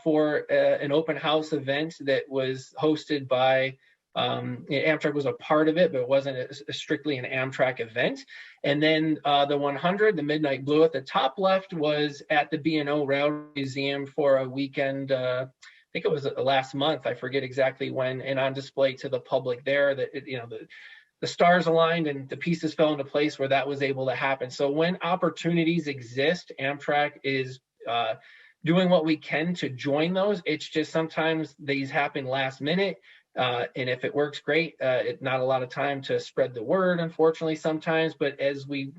S3: for an open house event that was hosted by Amtrak was a part of it, but it wasn't strictly an Amtrak event. And then the 100, the Midnight Blue at the top left, was at the B&O Railroad Museum for a weekend. I think it was last month. I forget exactly when, and on display to the public there. That the stars aligned and the pieces fell into place where that was able to happen. So when opportunities exist, Amtrak is doing what we can to join those. It's just sometimes these happen last minute. And if it works, great. Not a lot of time to spread the word, unfortunately, sometimes. But as we,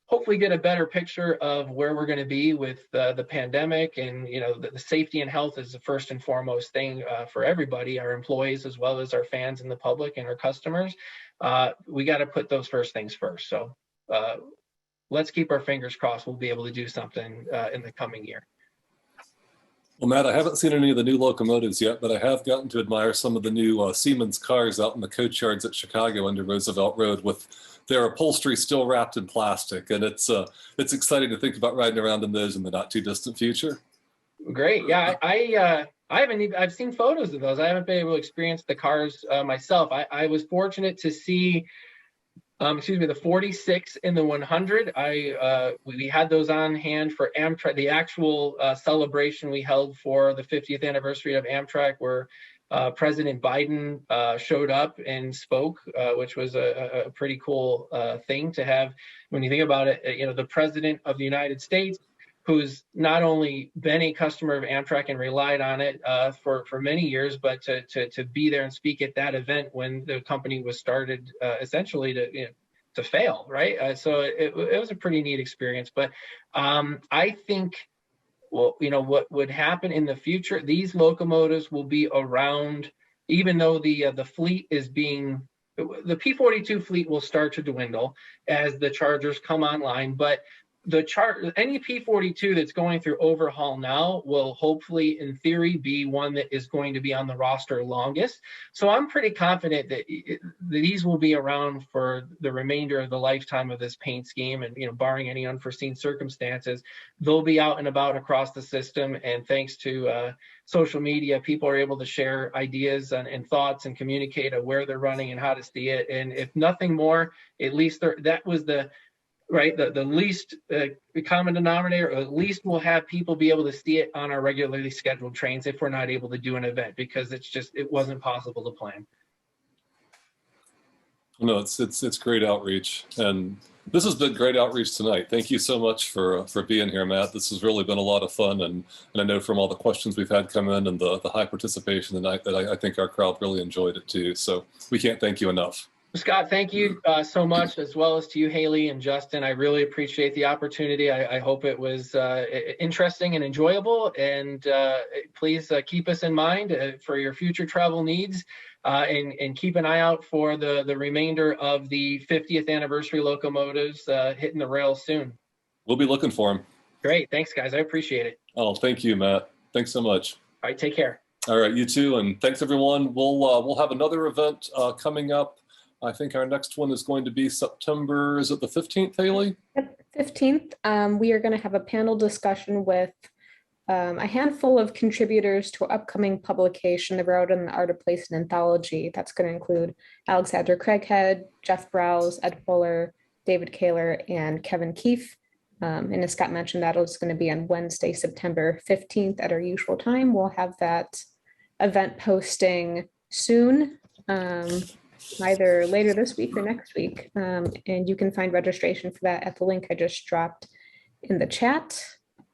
S3: hopefully get a better picture of where we're going to be with the pandemic, and the safety and health is the first and foremost thing for everybody, our employees as well as our fans and the public and our customers. We got to put those first things first. So let's keep our fingers crossed. We'll be able to do something in the coming year.
S1: Well, Matt, I haven't seen any of the new locomotives yet, but I have gotten to admire some of the new Siemens cars out in the coach yards at Chicago under Roosevelt Road with their upholstery still wrapped in plastic. And it's exciting to think about riding around in those in the not too distant future.
S3: Great. Yeah, I've seen photos of those. I haven't been able to experience the cars myself. I was fortunate to see the 46 and the 100. We had those on hand for Amtrak, the actual celebration we held for the 50th anniversary of Amtrak, where President Biden showed up and spoke, which was a pretty cool thing to have. When you think about it, the President of the United States, who's not only been a customer of Amtrak and relied on it for many years, but to be there and speak at that event when the company was started, essentially to to fail, right? So it was a pretty neat experience. But I think, well, you know, what would happen in the future, these locomotives will be around, even though the fleet is being, the P-42 fleet will start to dwindle as the Chargers come online, but any P-42 that's going through overhaul now will hopefully, in theory, be one that is going to be on the roster longest. So I'm pretty confident that these will be around for the remainder of the lifetime of this paint scheme, and, you know, barring any unforeseen circumstances, they'll be out and about across the system. And thanks to social media, people are able to share ideas and thoughts and communicate where they're running and how to see it. And if nothing more, at least that was the least common denominator, or at least we'll have people be able to see it on our regularly scheduled trains if we're not able to do an event, because it wasn't possible to plan.
S1: No, it's great outreach, and this has been great outreach tonight. Thank you so much for being here, Matt. This has really been a lot of fun, and I know from all the questions we've had come in and the high participation tonight that I think our crowd really enjoyed it too. So we can't thank you enough.
S3: Scott, thank you so much, as well as to you, Haley and Justin. I really appreciate the opportunity. I hope it was interesting and enjoyable. And please keep us in mind for your future travel needs, and keep an eye out for the remainder of the 50th anniversary locomotives hitting the rails soon.
S1: We'll be looking for them.
S3: Great. Thanks, guys. I appreciate it.
S1: Oh, thank you, Matt. Thanks so much.
S3: All right. Take care.
S1: All right. You too. And thanks, everyone. We'll have another event coming up. I think our next one is going to be September, is it the 15th, Haley?
S4: Yep, 15th. We are going to have a panel discussion with a handful of contributors to an upcoming publication, The Road and the Art of Place, an anthology. That's going to include Alexander Craighead, Jeff Browse, Ed Fuller, David Kaler, and Kevin Keefe. And as Scott mentioned, that is going to be on Wednesday, September 15th at our usual time. We'll have that event posting soon. Either later this week or next week. And you can find registration for that at the link I just dropped in the chat.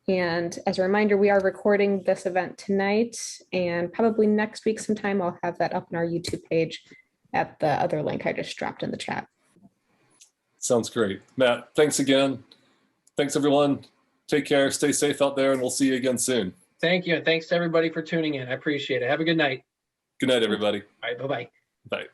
S4: And as a reminder, we are recording this event tonight, and probably next week sometime I'll have that up on our YouTube page at the other link I just dropped in the chat.
S1: Sounds great. Matt, thanks again. Thanks, everyone. Take care. Stay safe out there, and we'll see you again soon.
S3: Thank you. And thanks to everybody for tuning in. I appreciate it. Have a good night.
S1: Good night, everybody.
S3: All right. Bye-bye.
S1: Bye.